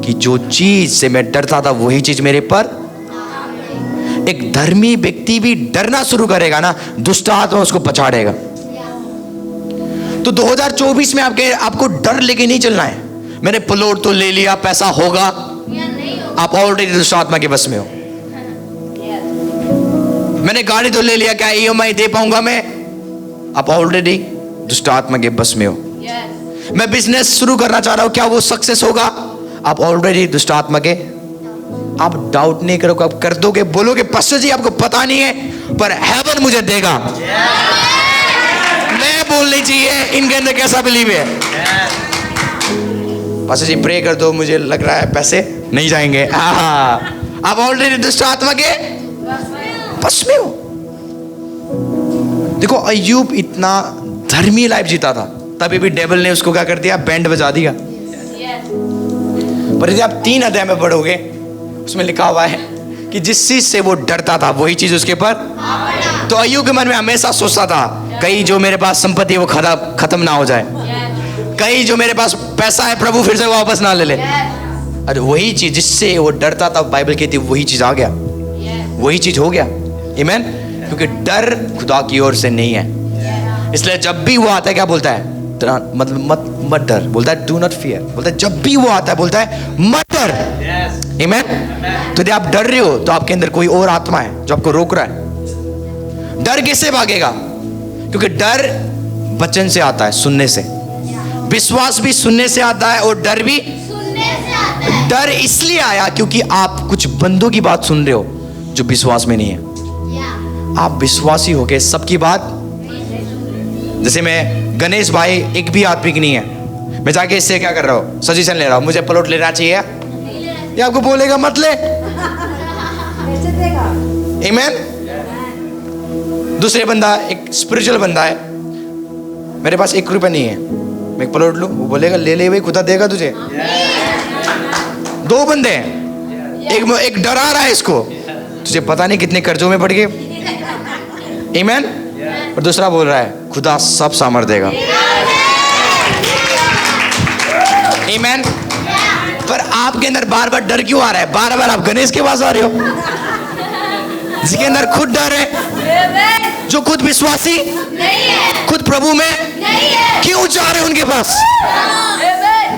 कि जो चीज से मैं डरता था वही चीज मेरे पर। एक धर्मी व्यक्ति भी डरना शुरू करेगा ना, दुष्ट आत्मा उसको पछाड़ेगा। तो 2024 में आपको डर लेके नहीं चलना है। मैंने प्लॉट तो ले लिया, पैसा होगा, आप ऑलरेडी दुष्ट आत्मा के बस में हो। मैंने गाड़ी तो ले लिया, क्या EMI दे पाऊंगा मैं? आप ऑलरेडी दुष्ट आत्मा के बस में हो। मैं बिजनेस शुरू करना चाह रहा हूं, क्या वो सक्सेस होगा? आप ऑलरेडी दुष्ट आत्मा के आप डाउट नहीं करोगे, आप कर दोगे, बोलोगे पास्टर जी आपको पता नहीं है पर हेवन मुझे देगा। मैं बोलनी चाहिए इनके अंदर कैसा बिलीव है। पास्टर जी प्रे कर दो, मुझे लग रहा है पैसे नहीं जाएंगे। आप ऑलरेडी दुष्ट आत्मा के बस में हो। देखो अय्यूब इतना धर्मी लाइफ जीता था, तभी भी डेविल ने उसको क्या कर दिया, बैंड बजा दिया। पर यदि आप 3 अध्याय में पढ़ोगे उसमें लिखा हुआ है कि जिस चीज से वो डरता था वही चीज उसके पर। तो अय्यूब के मन में हमेशा सोचता था कहीं जो मेरे पास संपत्ति है वो खत्म ना हो जाए, कहीं जो मेरे पास पैसा है प्रभु फिर से वापस ना ले ले। अरे वही चीज जिससे वो डरता था, बाइबल कहती है वही चीज आ गया, वही चीज हो गया। आमीन। क्योंकि डर खुदा की ओर से नहीं है, इसलिए जब भी वो आता है क्या बोलता है, मतलब मत डर, बोलता है डू नॉट फियर, बोलता है जब भी वो आता है बोलता है मत डर। आमीन। तो यदि आप डर रहे हो तो आपके अंदर कोई और आत्मा है जो आपको रोक रहा है। डर किससे भागेगा? क्योंकि डर वचन से आता है, सुनने से। विश्वास भी सुनने से आता है और डर भी सुनने से आता है। डर इसलिए आया क्योंकि आप कुछ बंदों की बात सुन रहे हो जो विश्वास में नहीं है। आप विश्वासी हो के सबकी बात, जैसे मैं गणेश भाई एक भी आत्मिक नहीं है, मैं जाके इससे क्या कर रहा हूँ, सजेशन ले रहा हूँ, मुझे प्लॉट लेना चाहिए, ये आपको बोलेगा मत ले। आमीन। दूसरे बंदा एक स्पिरिचुअल बंदा है, मेरे पास 1 रुपया नहीं है, मैं एक प्लॉट लूं, वो बोलेगा ले ले भाई खुदा देगा तुझे। 2 बंदे हैं, एक डरा रहा है इसको, तुझे पता नहीं कितने कर्जों में पड़ गए। आमीन। और दूसरा बोल रहा है खुदा सब सामर्थ देगा। आमीन। पर आपके अंदर बार बार डर क्यों आ रहा है? बार बार आप गणेश के पास आ रहे हो, जिसके अंदर खुद डर है, जो खुद विश्वासी नहीं है, खुद प्रभु में नहीं है, क्यों जा रहे हो उनके पास?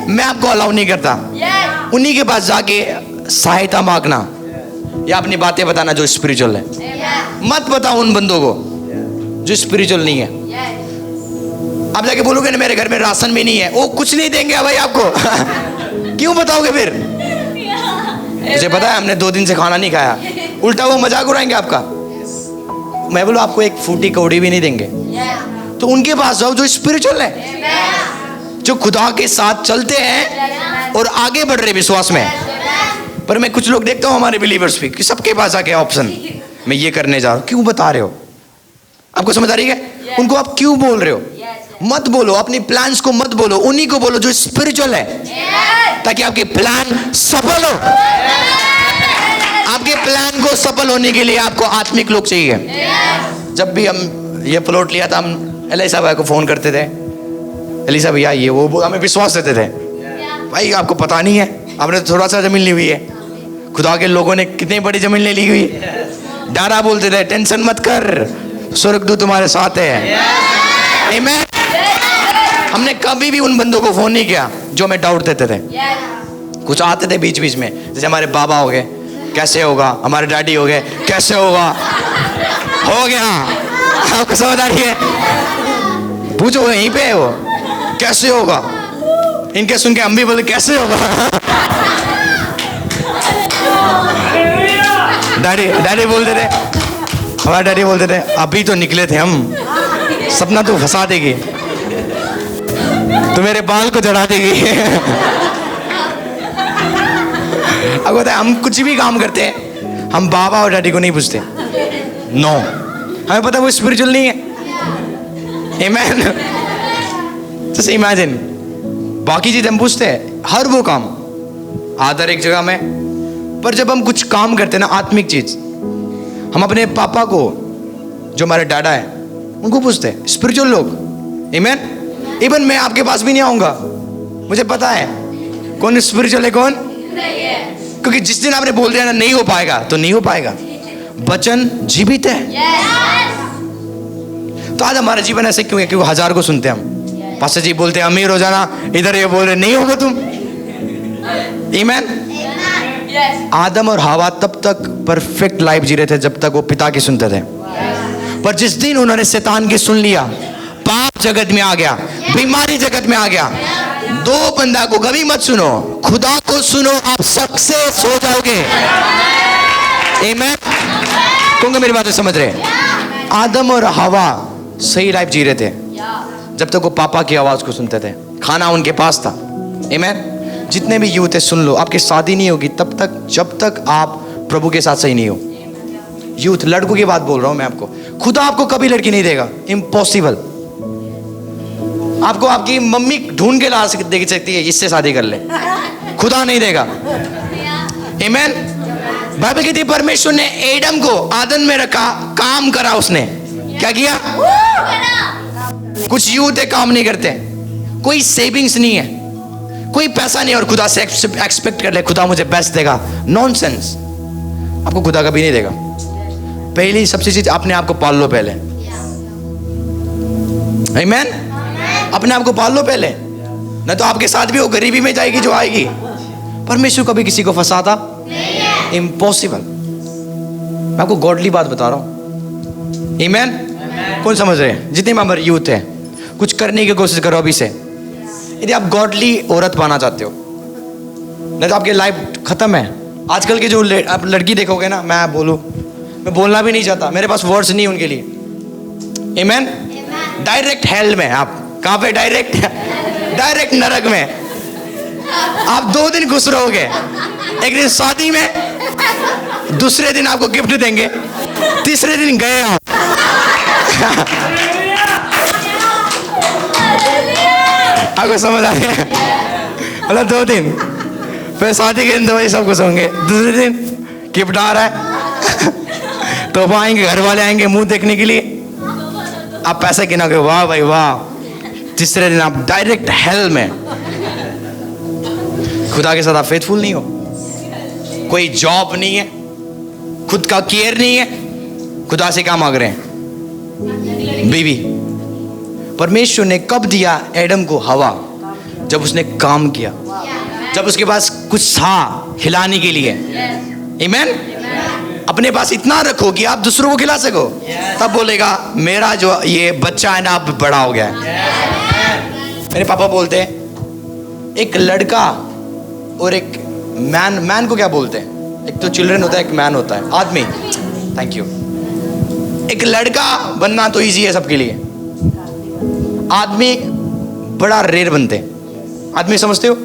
मैं आपको अलाउ नहीं करता उन्हीं के पास जाके सहायता मांगना या अपनी बातें बताना जो स्पिरिचुअल है। मत बताओ उन बंदों को जो स्पिरिचुअल नहीं है। आप जाके बोलोगे ना मेरे घर में राशन भी नहीं है, वो कुछ नहीं देंगे भाई आपको। क्यों बताओगे फिर? मुझे पता है हमने 2 दिन से खाना नहीं खाया, उल्टा वो मजाक उड़ाएंगे आपका। मैं बोलूं आपको एक फूटी कौड़ी भी नहीं देंगे। तो उनके पास जाओ जो स्पिरिचुअल है, जो खुदा के साथ चलते हैं और आगे बढ़ रहे विश्वास में। पर मैं कुछ लोग देखता हूं हमारे बिलीवर्स भी कि सबके पास आके ऑप्शन, मैं ये करने जा रहा हूं। क्यों बता रहे हो? आपको समझ आ रही है? उनको आप क्यों बोल रहे हो? मत बोलो, अपनी प्लान्स को मत बोलो, उन्हीं को बोलो जो स्पिरिचुअल है, ताकि आपके प्लान सफल हो। आपके प्लान को सफल होने के लिए आपको आत्मिक लोग चाहिए। जब भी हम ये प्लॉट लिया था, हम एलिसा भाई को फोन करते थे, एलिसा भैया ये वो, हमें विश्वास देते थे भाई आपको पता नहीं है, आपने थोड़ा सा जमीन ली हुई है, खुदा के लोगों ने कितनी बड़ी जमीन ले ली हुई। डारा बोलते थे टेंशन मत कर, स्वर्गदूत तुम्हारे साथ है। आमीन। हमने कभी भी उन बंदों को फोन नहीं किया जो हमें डाउट देते थे। कुछ आते थे बीच बीच में, जैसे हमारे बाबा हो गए कैसे होगा, हमारे डैडी हो गए कैसे होगा, हो गया। आपको समझ आ रही है? पूछो यहीं पे है वो कैसे होगा, इनके सुन के हम भी बोले कैसे होगा। डैडी बोलते थे, हमारे डैडी बोलते थे अभी तो निकले थे हम, सपना तो फंसा देगी, तो मेरे बाल को जड़ा देगी। अब होता है हम कुछ भी काम करते हैं, हम बाबा और डैडी को नहीं पूछते। नो, हमें पता है वो स्पिरिचुअल नहीं है। आमीन। जैसे इमेजिन, बाकी चीज हम पूछते हैं, हर वो काम आदर एक जगह में, पर जब हम कुछ काम करते हैं ना आत्मिक चीज, हम अपने पापा को जो हमारे डाडा है उनको पूछते हैं, स्पिरिचुअल लोग। आमीन। इवन मैं आपके पास भी नहीं आऊंगा, मुझे पता है कौन स्पिरिचुअल है कौन नहीं है, क्योंकि जिस दिन आपने बोल दिया ना नहीं हो पाएगा तो नहीं हो पाएगा। वचन जीवित है। तो आज हमारा जीवन ऐसे क्यों है? क्योंकि 1000 को सुनते हैं हम, पास्टर जी बोलते हैं अमीर हो जाना, इधर ये बोल रहे नहीं होगा तुम। आमीन। आदम और हवा तब तक परफेक्ट लाइफ जी रहे थे जब तक वो पिता की सुनते थे, पर जिस दिन उन्होंने शैतान की सुन लिया, पाप जगत में आ गया, बीमारी जगत में आ गया, दो बंदा को कभी मत सुनो, खुदा को सुनो, आप सक्सेस हो जाओगे। आमीन। कौन मेरी बातें समझ रहे? आदम और हवा सही लाइफ जी रहे थे जब तक वो पापा की आवाज को सुनते थे, खाना उनके पास था। आमीन। जितने भी यूथ है सुन लो, आपकी शादी नहीं होगी तब तक जब तक आप प्रभु के साथ सही नहीं हो। यूथ, लड़कों की बात बोल रहा हूं मैं आपको, खुदा आपको कभी लड़की नहीं देगा, इम्पॉसिबल। आपको आपकी मम्मी ढूंढ के ला दे सकती है, इससे शादी कर ले, खुदा नहीं देगा। आमीन। बाइबल कहती है परमेश्वर ने एडम को आदम में रखा, काम करा, उसने क्या किया? कुछ यूथ है काम नहीं करते, कोई सेविंग्स नहीं है, कोई पैसा नहीं, और खुदा से एक्सपेक्ट कर ले खुदा मुझे बेस्ट देगा। नॉनसेंस। आपको खुदा कभी नहीं देगा। पहली सबसे चीज अपने आप को पाल लो पहले। आमीन। अपने आप को पाल लो पहले, नहीं तो आपके साथ भी वो गरीबी में जाएगी जो आएगी। परमेश्वर कभी किसी को फंसाता इम्पॉसिबल। मैं आपको गॉडली बात बता रहा हूं। आमीन। कौन समझ रहे हैं? जितने मेंबर यूथ है, कुछ करने की कोशिश करो अभी से। यदि आप गॉडली औरत पाना चाहते हो, नहीं तो आपकी लाइफ खत्म है। आजकल के जो आप लड़की देखोगे ना, मैं बोलना भी नहीं चाहता, मेरे पास वर्ड्स नहीं उनके लिए। आमीन। डायरेक्ट हेल में। आप कहां पे? डायरेक्ट नरक में। आप 2 दिन खुश रहोगे, एक दिन शादी में, दूसरे दिन आपको गिफ्ट देंगे, तीसरे दिन गए आप। आपको समझ आ गया? मतलब 2 दिन, फिर शादी के दिन 2 बजे सब खुश होंगे, दूसरे दिन गिफ्ट आ रहा है, तो आएंगे, घर वाले आएंगे मुंह देखने के लिए, आप पैसे गिनोगे, वाह भाई वाह। तीसरे दिन आप डायरेक्ट हेल में। खुदा के साथ आप फेथफुल नहीं हो, कोई जॉब नहीं है, खुद का केयर नहीं है, खुदा से क्या मांग रहे हैं? बीवी। परमेश्वर ने कब दिया एडम को हवा? जब उसने काम किया, जब उसके पास कुछ था खिलाने के लिए। आमीन। अपने पास इतना रखो कि आप दूसरों को खिला सको, तब बोलेगा मेरा जो ये बच्चा है ना अब बड़ा हो गया है। मेरे पापा बोलते हैं एक लड़का और एक मैन को क्या बोलते हैं? एक तो चिल्ड्रन होता है, एक मैन होता है, आदमी। Thank you. एक लड़का बनना तो इजी है सबके लिए, आदमी बड़ा रेयर बनते हैं। आदमी समझते हो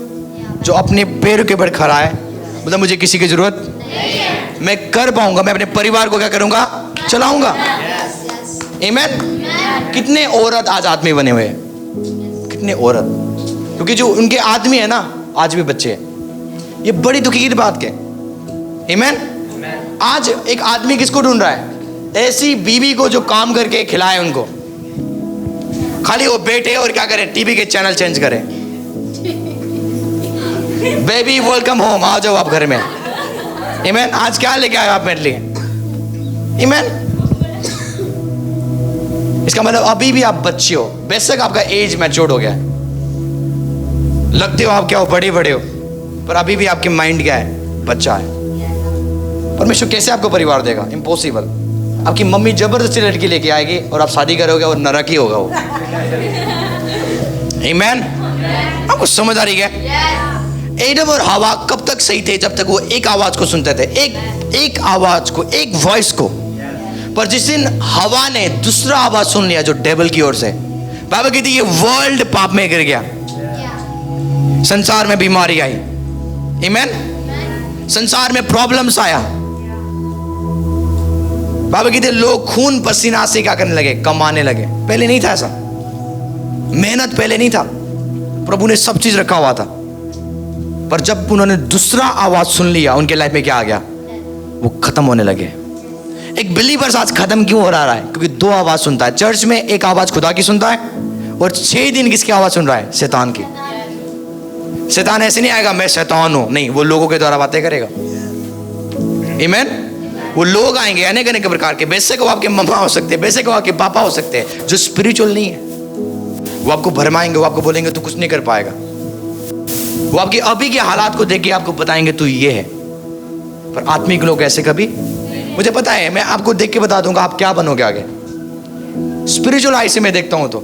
जो अपने पैरों के ऊपर खड़ा है, मतलब मुझे किसी की जरूरत मैं कर पाऊंगा, मैं अपने परिवार को क्या करूंगा? चलाऊंगा। आमीन। कितने औरत आज आदमी बने हुए हैं, कितने औरत, क्योंकि जो उनके आदमी है ना आज भी बच्चे हैं। ये बड़ी दुखी की बात है। आमीन। आज एक आदमी किसको ढूंढ रहा है? ऐसी बीवी को जो काम करके खिलाए उनको, खाली वो बैठे और क्या करें? टीवी के चैनल चेंज करें। बेबी वेलकम होम, आ जाओ आप घर में। आमीन। आज क्या लेके आए आप मेरे लिए? आमीन। इसका मतलब अभी भी आप बच्चे हो, बेशक आपका एज मैच्योर्ड हो गया है, लगते हो आप क्या हो? बड़े हो, पर अभी भी आपके माइंड क्या है? बच्चा है। परमेश्वर कैसे आपको परिवार देगा? इम्पॉसिबल। आपकी मम्मी जबरदस्ती लड़की लेके आएगी और आप शादी करोगे और नरक ही होगा वो। आमीन। आपको समझ आ रही है? एडम और हवा कब तक सही थे? जब तक वो एक आवाज को सुनते थे, एक आवाज को, एक वॉइस को। पर जिस दिन हवा ने दूसरा आवाज सुन लिया जो डेविल की ओर से, बाइबल कहती है ये वर्ल्ड पाप में गिर गया, संसार में बीमारी आई। आमीन। संसार में प्रॉब्लम्स आया। बाइबल कहती है लोग खून पसीना से क्या करने लगे? कमाने लगे। पहले नहीं था ऐसा, मेहनत पहले नहीं था, प्रभु ने सब चीज रखा हुआ था। पर जब उन्होंने दूसरा आवाज सुन लिया, उनके लाइफ में क्या आ गया? वो खत्म होने लगे। एक बिलीवर्स आज खत्म क्यों हो रहा है? क्योंकि 2 आवाज सुनता है। चर्च में एक आवाज खुदा की सुनता है, और 6 दिन किसकी आवाज सुन रहा है? शैतान की। शैतान ऐसे नहीं आएगा मैं शैतान हूं, नहीं, वो लोगों के द्वारा बातें करेगा। आमीन। वो लोग आएंगे अनेक अनेक प्रकार के, बेशक वो आपके मम्मा हो सकते हैं, बेशक वो आपके पापा हो सकते हैं, जो स्पिरिचुअल नहीं है। वो आपको भरमाएंगे, वो आपको बोलेंगे तू कुछ नहीं कर पाएगा। वो आपके अभी के हालात को देख के आपको बताएंगे तू ये है। पर आत्मिक लोग ऐसे कभी, मुझे पता है, मैं आपको देख के बता दूंगा आप क्या बनोगे आगे। स्पिरिचुअल आई से मैं देखता हूं, तो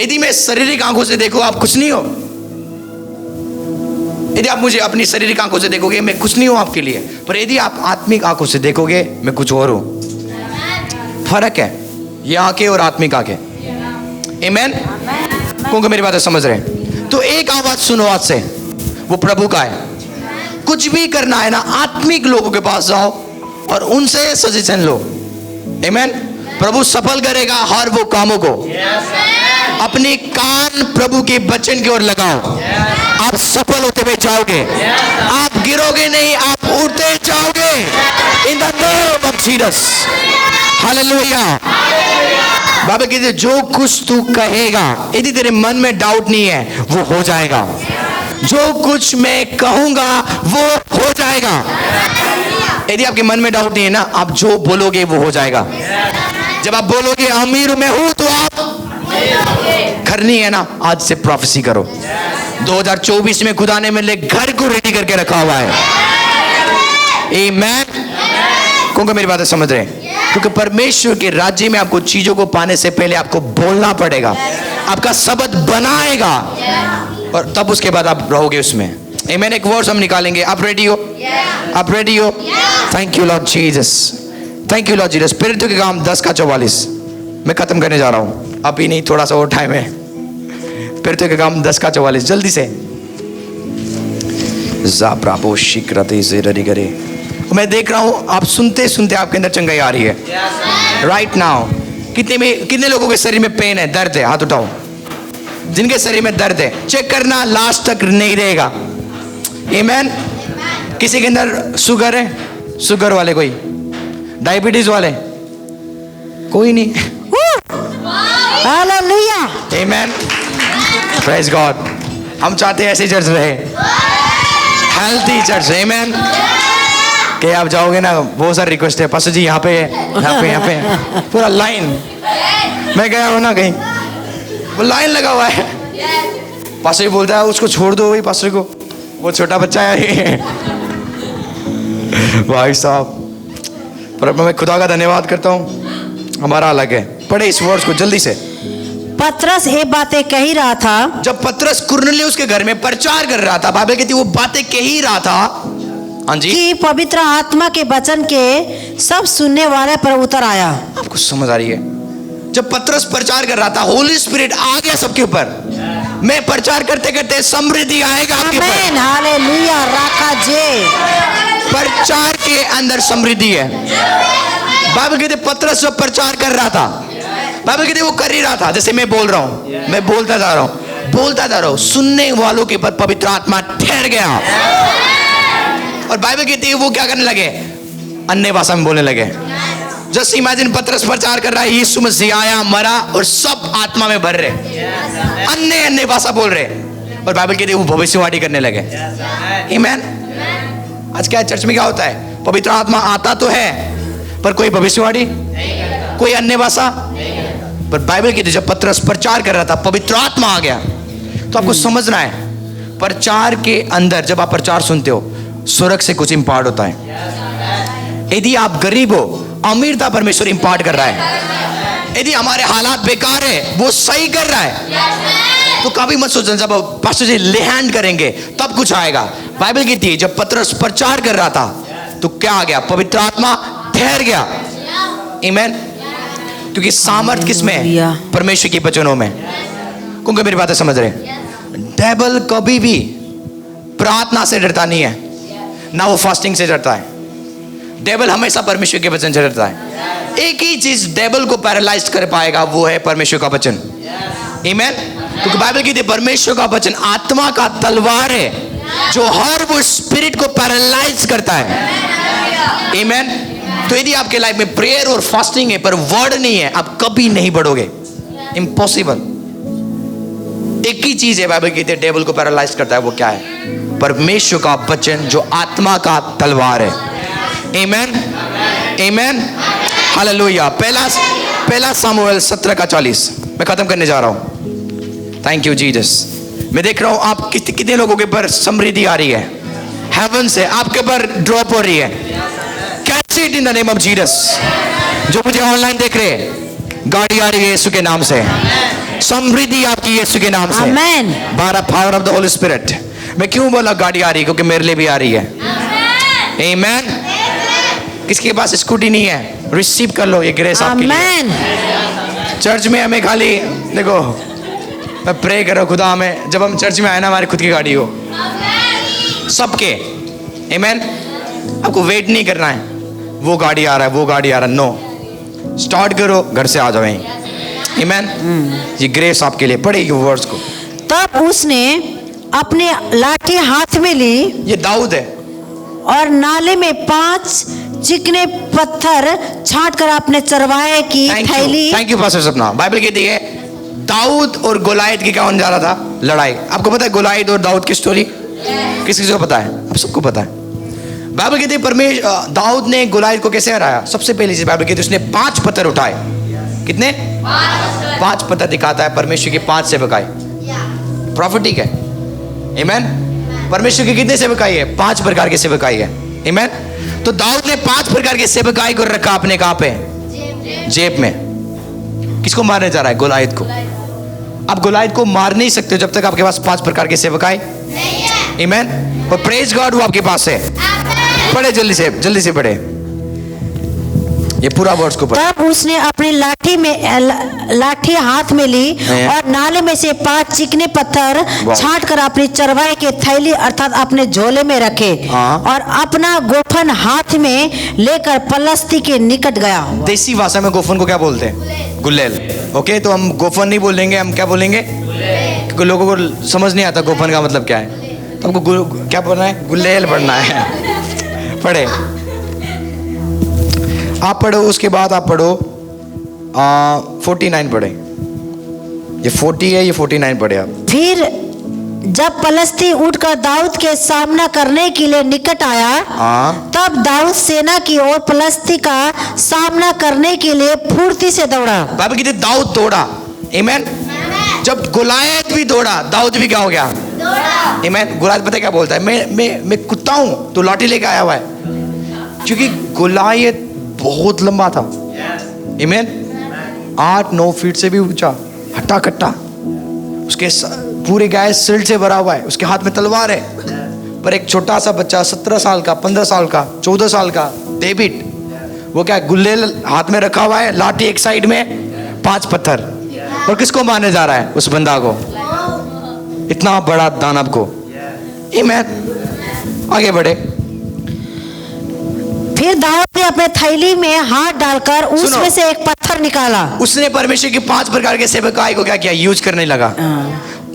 यदि मैं शारीरिक आंखों से देखूं आप कुछ नहीं हो, यदि आप मुझे अपनी शारीरिक आंखों से देखोगे, मैं कुछ नहीं हूं आपके लिए, पर यदि आप आत्मिक आंखों से देखोगे, मैं कुछ और हूं। फर्क है ये आंखें और आत्मिक आंखें। आमीन। कौन मेरी बातें समझ रहे हैं? तो एक आवाज सुनो आज से, वो प्रभु का है। कुछ भी करना है ना, आत्मिक लोगों के पास जाओ और उनसे सजेशन लो। आमीन। प्रभु सफल करेगा हर वो कामों को। अपने कान प्रभु के वचन की ओर लगाओ, आप सफल होते हुए जाओगे। आप गिरोगे नहीं, आप उड़ते जाओगे। In the name of Jesus. Hallelujah. बाबा कहते जो कुछ तू कहेगा, यदि तेरे मन में डाउट नहीं है, वो हो जाएगा। जो कुछ मैं कहूंगा वो हो जाएगा। यदि आपके मन में डाउट नहीं है ना, आप जो बोलोगे वो हो जाएगा। जब आप बोलोगे अमीर मैं हूं, तो आप करनी है ना, आज से प्रोफेसी करो। 2024 में खुदा ने मेरे लिए घर को रेडी करके रखा हुआ है। आमीन। कौन को मेरी बातें समझ रहे हैं? क्योंकि परमेश्वर के राज्य में आपको चीजों को पाने से पहले आपको बोलना पड़ेगा। आपका शब्द बनाएगा और तब उसके बाद आप रहोगे उसमें। आमीन। एक वर्ड हम निकालेंगे। आप रेडी हो? आप रेडी हो? Thank you Lord Jesus. Thank you Lord Jesus. प्रेरितों के काम 10:44 मैं खत्म करने जा रहा हूं। अभी नहीं, थोड़ा सा और टाइम है। प्रेरितों के काम 10:44 जल्दी से। ज़ाब्राबो शिक्रते ज़ेररी करे। मैं देख रहा हूं आप सुनते सुनते आपके अंदर चंगाई आ रही है राइट नाउ। कितने लोगों के शरीर में पेन है, दर्द है? हाथ उठाओ। जिनके शरीर में दर्द है, चेक करना, लास्ट तक नहीं रहेगा। आमीन। किसी के अंदर शुगर है? शुगर वाले कोई? डायबिटीज वाले? कोई नहीं। हालेलुया। आमीन। Praise God. हम चाहते हैं ऐसे चर्च रहे, हेल्थी चर्च। आमीन। कि आप जाओगे ना, बहुत सारे रिक्वेस्ट है, पास्टर जी यहाँ पे यहाँ पे पूरा लाइन। मैं गया हूँ ना कहीं, वो लाइन लगा हुआ है। पास्टर जी बोलता है उसको छोड़ दो, वही पास्टर को, वो छोटा बच्चा है। भाई साहब, पर मैं खुदा का धन्यवाद करता हूँ, हमारा अलग है। पढ़े इस वर्ड्स को जल्दी से। पतरस ये बातें कह ही रहा था। जब पतरस कुरनेलियुस के घर में प्रचार कर रहा था, बाइबल कहती है वो बातें कह ही रहा था। हाँ जी। कि पवित्र आत्मा के वचन के सब सुनने वाले पर उतर आया। आपको समझ आ रही है? जब पतरस प्रचार कर रहा था, होली स्पिरिट आ गया सबके ऊपर। मैं प्रचार करते करते समृद्धि आएगा आपके ऊपर। आमीन। हालेलुया। राखा जे प्रचार के अंदर समृद्धि है। बाइबल कहते पतरस जब प्रचार कर रहा था, बाइबल कहते वो कर ही रहा था जैसे मैं बोल रहा हूँ। मैं बोलता जा रहा हूँ, सुनने वालों के ऊपर पवित्र आत्मा ठहर गया। और बाइबल कहती है वो क्या करने लगे? अन्य भाषा में बोलने लगे। जस्ट इमेजिन, पतरस प्रचार कर रहा है, यीशु मसीह आया, मरा और सब आत्मा में भर रहे, अन्य भाषा बोल रहे। और बाइबल कहती है वो भविष्यवाणी करने लगे। आमीन। आज क्या चर्च में क्या होता है? पवित्र आत्मा आता तो है, पर कोई भविष्यवाणी, कोई अन्य भाषा। पर बाइबल कहती है जब पतरस प्रचार कर रहा था, पवित्र आत्मा आ गया। तो आपको समझना है, प्रचार के अंदर जब आप प्रचार सुनते हो, स्वर्ग से कुछ इम्पार्ट होता है। यदि आप गरीब हो, अमीरता परमेश्वर इम्पार्ट कर रहा है। यदि हमारे हालात बेकार है, वो सही कर रहा है। तो कभी मत सोचना जब पास्टर जी ले हैंड करेंगे तब कुछ आएगा। बाइबल कहती है जब पतरस प्रचार कर रहा था तो क्या आ गया? पवित्र आत्मा ठहर गया। आमीन। क्योंकि सामर्थ किसमें है? परमेश्वर के वचनों में। क्योंकि मेरी बातें समझ रहे? डेविल कभी भी प्रार्थना से डरता नहीं है, ना वो फास्टिंग से डरता है। डेविल हमेशा परमेश्वर के वचन से डरता है। एक ही चीज डेविल को पैरालाइज कर पाएगा, वो है परमेश्वर का वचन। आमीन। क्योंकि बाइबल कहती है परमेश्वर का वचन आत्मा का तलवार है जो हर वो स्पिरिट को पैरालाइज करता है। आमीन। तो यदि आपके लाइफ में प्रेयर और फास्टिंग है पर वर्ड नहीं है, आप कभी नहीं बढ़ोगे। इम्पॉसिबल। एक ही चीज है बाइबल कहती है डेविल को पैरालाइज करता है, वो क्या है? परमेश्वर का वचन जो आत्मा का तलवार है। आमीन। आमीन। हालेलुया। पहला सामुएल 17:40 मैं खत्म करने जा रहा हूं। Thank you Jesus. मैं देख रहा हूं आप कितने लोगों के ऊपर समृद्धि आ रही है, हेवन से आपके ऊपर ड्रॉप हो रही है। Catch it in the name of Jesus. जो मुझे ऑनलाइन देख रहे हैं, गाड़ी आ रही है यीशु के नाम से, समृद्धि आपकी यीशु के नाम से। आमीन। Bye the power of the Holy spirit. मैं क्यों बोला गाड़ी आ रही है? क्योंकि मेरे लिए भी आ रही है। आमेन। किसके पास स्कूटी नहीं है, रिसीव कर लो ये ग्रेस आपके लिए। आमेन। चर्च में हमें खाली देखो, मैं प्रे करो खुदा हमें जब हम चर्च में आए ना हमारी खुद की गाड़ी हो सबके। आमेन। आपको वेट नहीं करना है, वो गाड़ी आ रहा है, वो गाड़ी आ रहा है, नो, स्टार्ट करो, घर से आ जाओ यहीं। आमेन। ये ग्रेस आपके लिए। पढ़िए वर्ड्स को। तब उसने अपने लाठी हाथ में ली ये दाऊद है। और नाले में 5 चिकने पत्थर छांट कर अपने चरवाहे की थैली। थैंक यू पास्टर सपना। बाइबल कहती है दाऊद और गोलायत की क्या होने जा रहा था? लड़ाई। आपको पता है गोलायत और दाऊद की स्टोरी? किस किसी को पता है? आप सबको पता है। बाइबल कहती है दाऊद ने गोलायत को कैसे हराया? सबसे पहली चीज बाइबल कहती है उसने 5 पत्थर उठाए। कितने? 5 पत्थर दिखाता है परमेश्वर के 5 सेवकाई। प्रॉफिटिक है। आमेन। परमेश्वर की कितने सेवकाई है? 5 प्रकार के सेवकाई है। आमेन। तो दाऊद ने 5 प्रकार के सेवकाई को रखा अपने कहां पे? जेब में। किसको मारने जा रहा है? गोलायत को। आप गोलायत को मार नहीं सकते जब तक आपके पास 5 प्रकार के सेवकाई नहीं है। आमेन। और प्रेज गॉड वो आपके पास है। पढ़े जल्दी से पढ़े ये पूरा वर्ड्स को पढ़े। तब उसने अपनी लाठी हाथ में ली और नाले में से 5 चिकने पत्थर छांट कर अपनी चरवाहे के थैली अर्थात अपने झोले में रखे और अपना गोफन हाथ में लेकर पलस्ती के निकट गया। देसी भाषा में गोफन को क्या बोलते हैं? गुलेल। ओके, तो हम गोफन नहीं बोलेंगे, हम क्या बोलेंगे? क्योंकि लोगों को समझ नहीं आता गोफन का मतलब क्या है। तो हमको क्या पढ़ना है? गुलेल पढ़ना है। पढ़े आप पढ़ो, उसके बाद आप पढ़ो 49 पढ़े। ये 40 है, ये 49 पढ़े आप। फिर जब पलस्ती उठकर दाऊद के सामना करने के लिए निकट आया तब दाऊद सेना की ओर पलस्ती का सामना करने के लिए फुर्ती से दौड़ा। बाइबल कहती है दाऊद दौड़ा। आमेन। जब गोलायत भी दौड़ा दाऊद भी क्या हो गया? आमेन। गोलायत पता है क्या बोलता है? मैं कुत्ता हूं तो लाठी लेके आया हुआ है। क्योंकि गोलायत बहुत लंबा था। आमेन। 8-9 फीट से भी ऊंचा, हट्टा कट्टा, उसके पूरे गाय सिल्ट से भरा हुआ है, उसके हाथ में तलवार है। पर एक छोटा सा बच्चा 17 साल का, 15 साल का, 14 साल का डेविड, वो क्या गुल्लेल हाथ में रखा हुआ है, लाठी एक साइड में, 5 पत्थर। और किसको मारने जा रहा है? उस बंदा को, इतना बड़ा दानव को। आमेन। आगे बढ़े। फिर दाऊद ने अपने थैली में हाथ डालकर उसमें से एक पत्थर निकाला। उसने परमेश्वर की 5 प्रकार के सेवकाई को क्या किया? यूज करने लगा।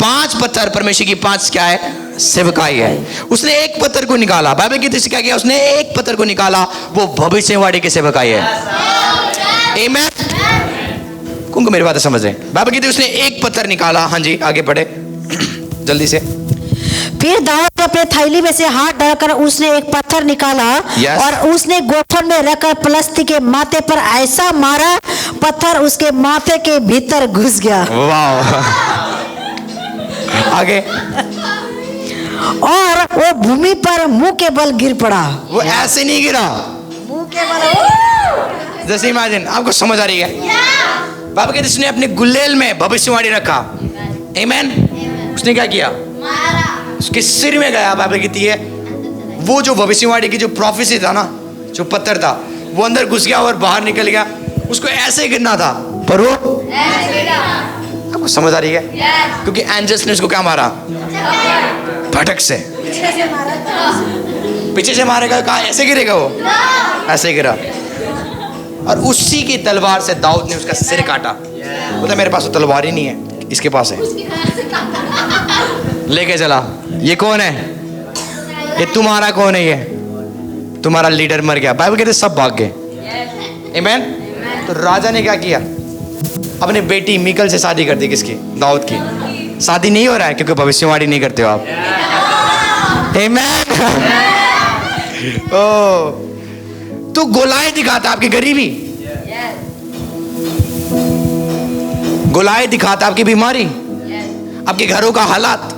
5 पत्थर परमेश्वर की 5 क्या है? सेवकाई है। उसने एक पत्थर को निकाला। बाइबल की दृष्टि क्या किया? उसने एक पत्थर को निकाला, वो भविष्यवाणी के सेवकाई है। आमेन। कौन को मेरी बातें समझ रहे? बाइबल की उसने एक पत्थर निकाला। हाँ जी, आगे बढ़े जल्दी से। फिर दाऊद ने अपने थैली में से हाथ डालकर उसने एक पत्थर निकाला और उसने गोफन में रखकर पलस्ती के माथे पर ऐसा मारा, पत्थर उसके माथे के भीतर घुस गया। वाह। आगे। और वो भूमि पर मुंह के बल गिर पड़ा। वो ऐसे नहीं गिरा, मुंह के बल। जैसे इमेजिन, आपको समझ आ रही है? बाबा कहते उसने अपने गुल्लेल में भविष्यवाणी रखा। आमेन। उसने क्या किया? उसके सिर में गया। बाइबल कहती है वो जो भविष्यवाणी की जो प्रोफेसी था ना, जो पत्थर था, वो अंदर घुस गया और बाहर निकल गया। उसको ऐसे गिरना था पर वो आपको समझ आ रही है? क्योंकि एंजल्स ने उसको क्या मारा? भटक से। पीछे से मारेगा, कहा ऐसे गिरेगा? वो ऐसे गिरा और उसी की तलवार से दाऊद ने उसका सिर काटा। बोला मेरे पास तो तलवार ही नहीं है, इसके पास है। लेके चला। ये कौन है? ये तुम्हारा कौन है? ये तुम्हारा लीडर मर गया। बाइबल कहते सब भाग गए। आमेन। तो राजा ने क्या किया? अपने बेटी मीकल से शादी कर दी। किसकी? दाऊद की। शादी नहीं हो रहा है क्योंकि भविष्यवाणी नहीं करते हो आप। आमेन। ओ तो गोलायत दिखाता आपकी गरीबी, गोलायत दिखाता आपकी बीमारी, आपके घरों का हालात।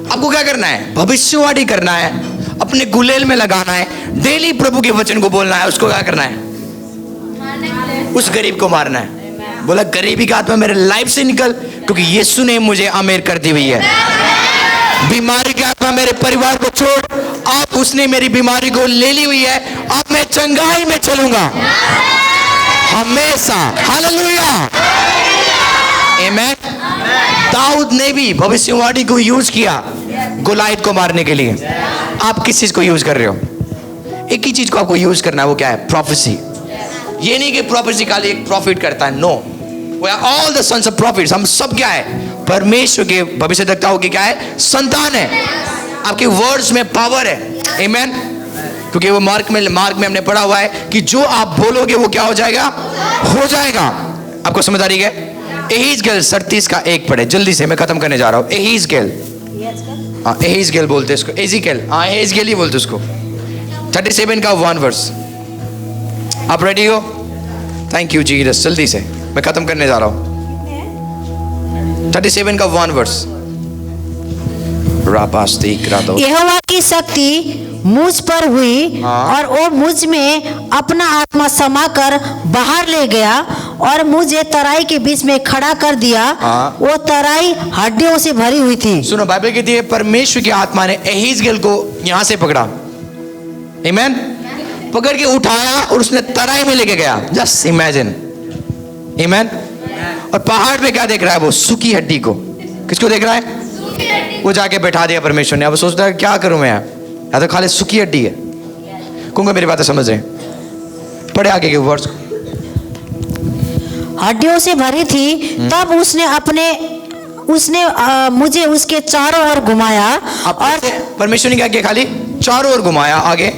आपको क्या करना है? भविष्यवाणी करना है, अपने गुलेल में लगाना है, डेली प्रभु के वचन को बोलना है। उसको क्या करना है? उस गरीब को मारना है। बोला गरीबी का आत्मा मेरे लाइफ से निकल, क्योंकि यीशु ने मुझे आमीर कर दी हुई है। बीमारी की आत्मा मेरे परिवार को छोड़, अब उसने मेरी बीमारी को ले ली हुई है, अब मैं चंगाई में चलूंगा हमेशा। हालेलुया, आमेन। दाऊद ने भी भविष्यवाणी को यूज किया गोलायत को मारने के लिए। आप किस चीज को यूज कर रहे हो? एक ही चीज को आपको यूज करना है, वो क्या है? प्रोफेसी। ये नहीं कि प्रोफेसी खाली एक प्रॉफिट करता है, no, we are all the sons of prophets. हम सब क्या है? परमेश्वर के भविष्यद्वक्ताओं की क्या है? संतान है। आपके वर्ड्स में पावर है, आमेन। क्योंकि वो मार्क में हमने पढ़ा हुआ है कि जो आप बोलोगे वो क्या हो जाएगा? हो जाएगा। आपको समझ आ रही है? एहीजकेल 37 का 1 पढ़े जल्दी से, मैं खत्म करने जा रहा हूँ। एहीजकेल, हाँ एहीजकेल बोलते इसको, एजीकेल, हाँ एहीजकेल ही बोलते उसको। 37 का 1 वर्स। आप रेडी हो? Thank you Jesus. जल्दी से मैं खत्म करने जा रहा हूँ। 37 का 1 वर्स। यहोवा की शक्ति मुझ पर हुई, और वो मुझ में अपना आत्मा समाकर बाहर ले गया और मुझे तराई के बीच में खड़ा कर दिया। वो तराई हड्डियों से भरी हुई थी। सुनो, बाइबल कहती है परमेश्वर की आत्मा ने एहीजकेल को यहां से पकड़ा, आमेन, पकड़ के उठाया और उसने तराई में लेके गया। जस्ट इमेजिन, आमेन। और पहाड़ पे क्या देख रहा है वो? सूखी हड्डी को। किसको देख रहा है? वो जाके बैठा दिया परमेश्वर ने। अब सोचता है क्या करूं मैं या तो खाली सूखी हड्डी है। कौन मेरी बातें समझ रहे? पढ़े आगे के वर्ड्स। हड्डियों से भरी थी। तब उसने मुझे उसके चारों ओर घुमाया, और परमेश्वर ने क्या किया? खाली चारों ओर घुमाया। आगे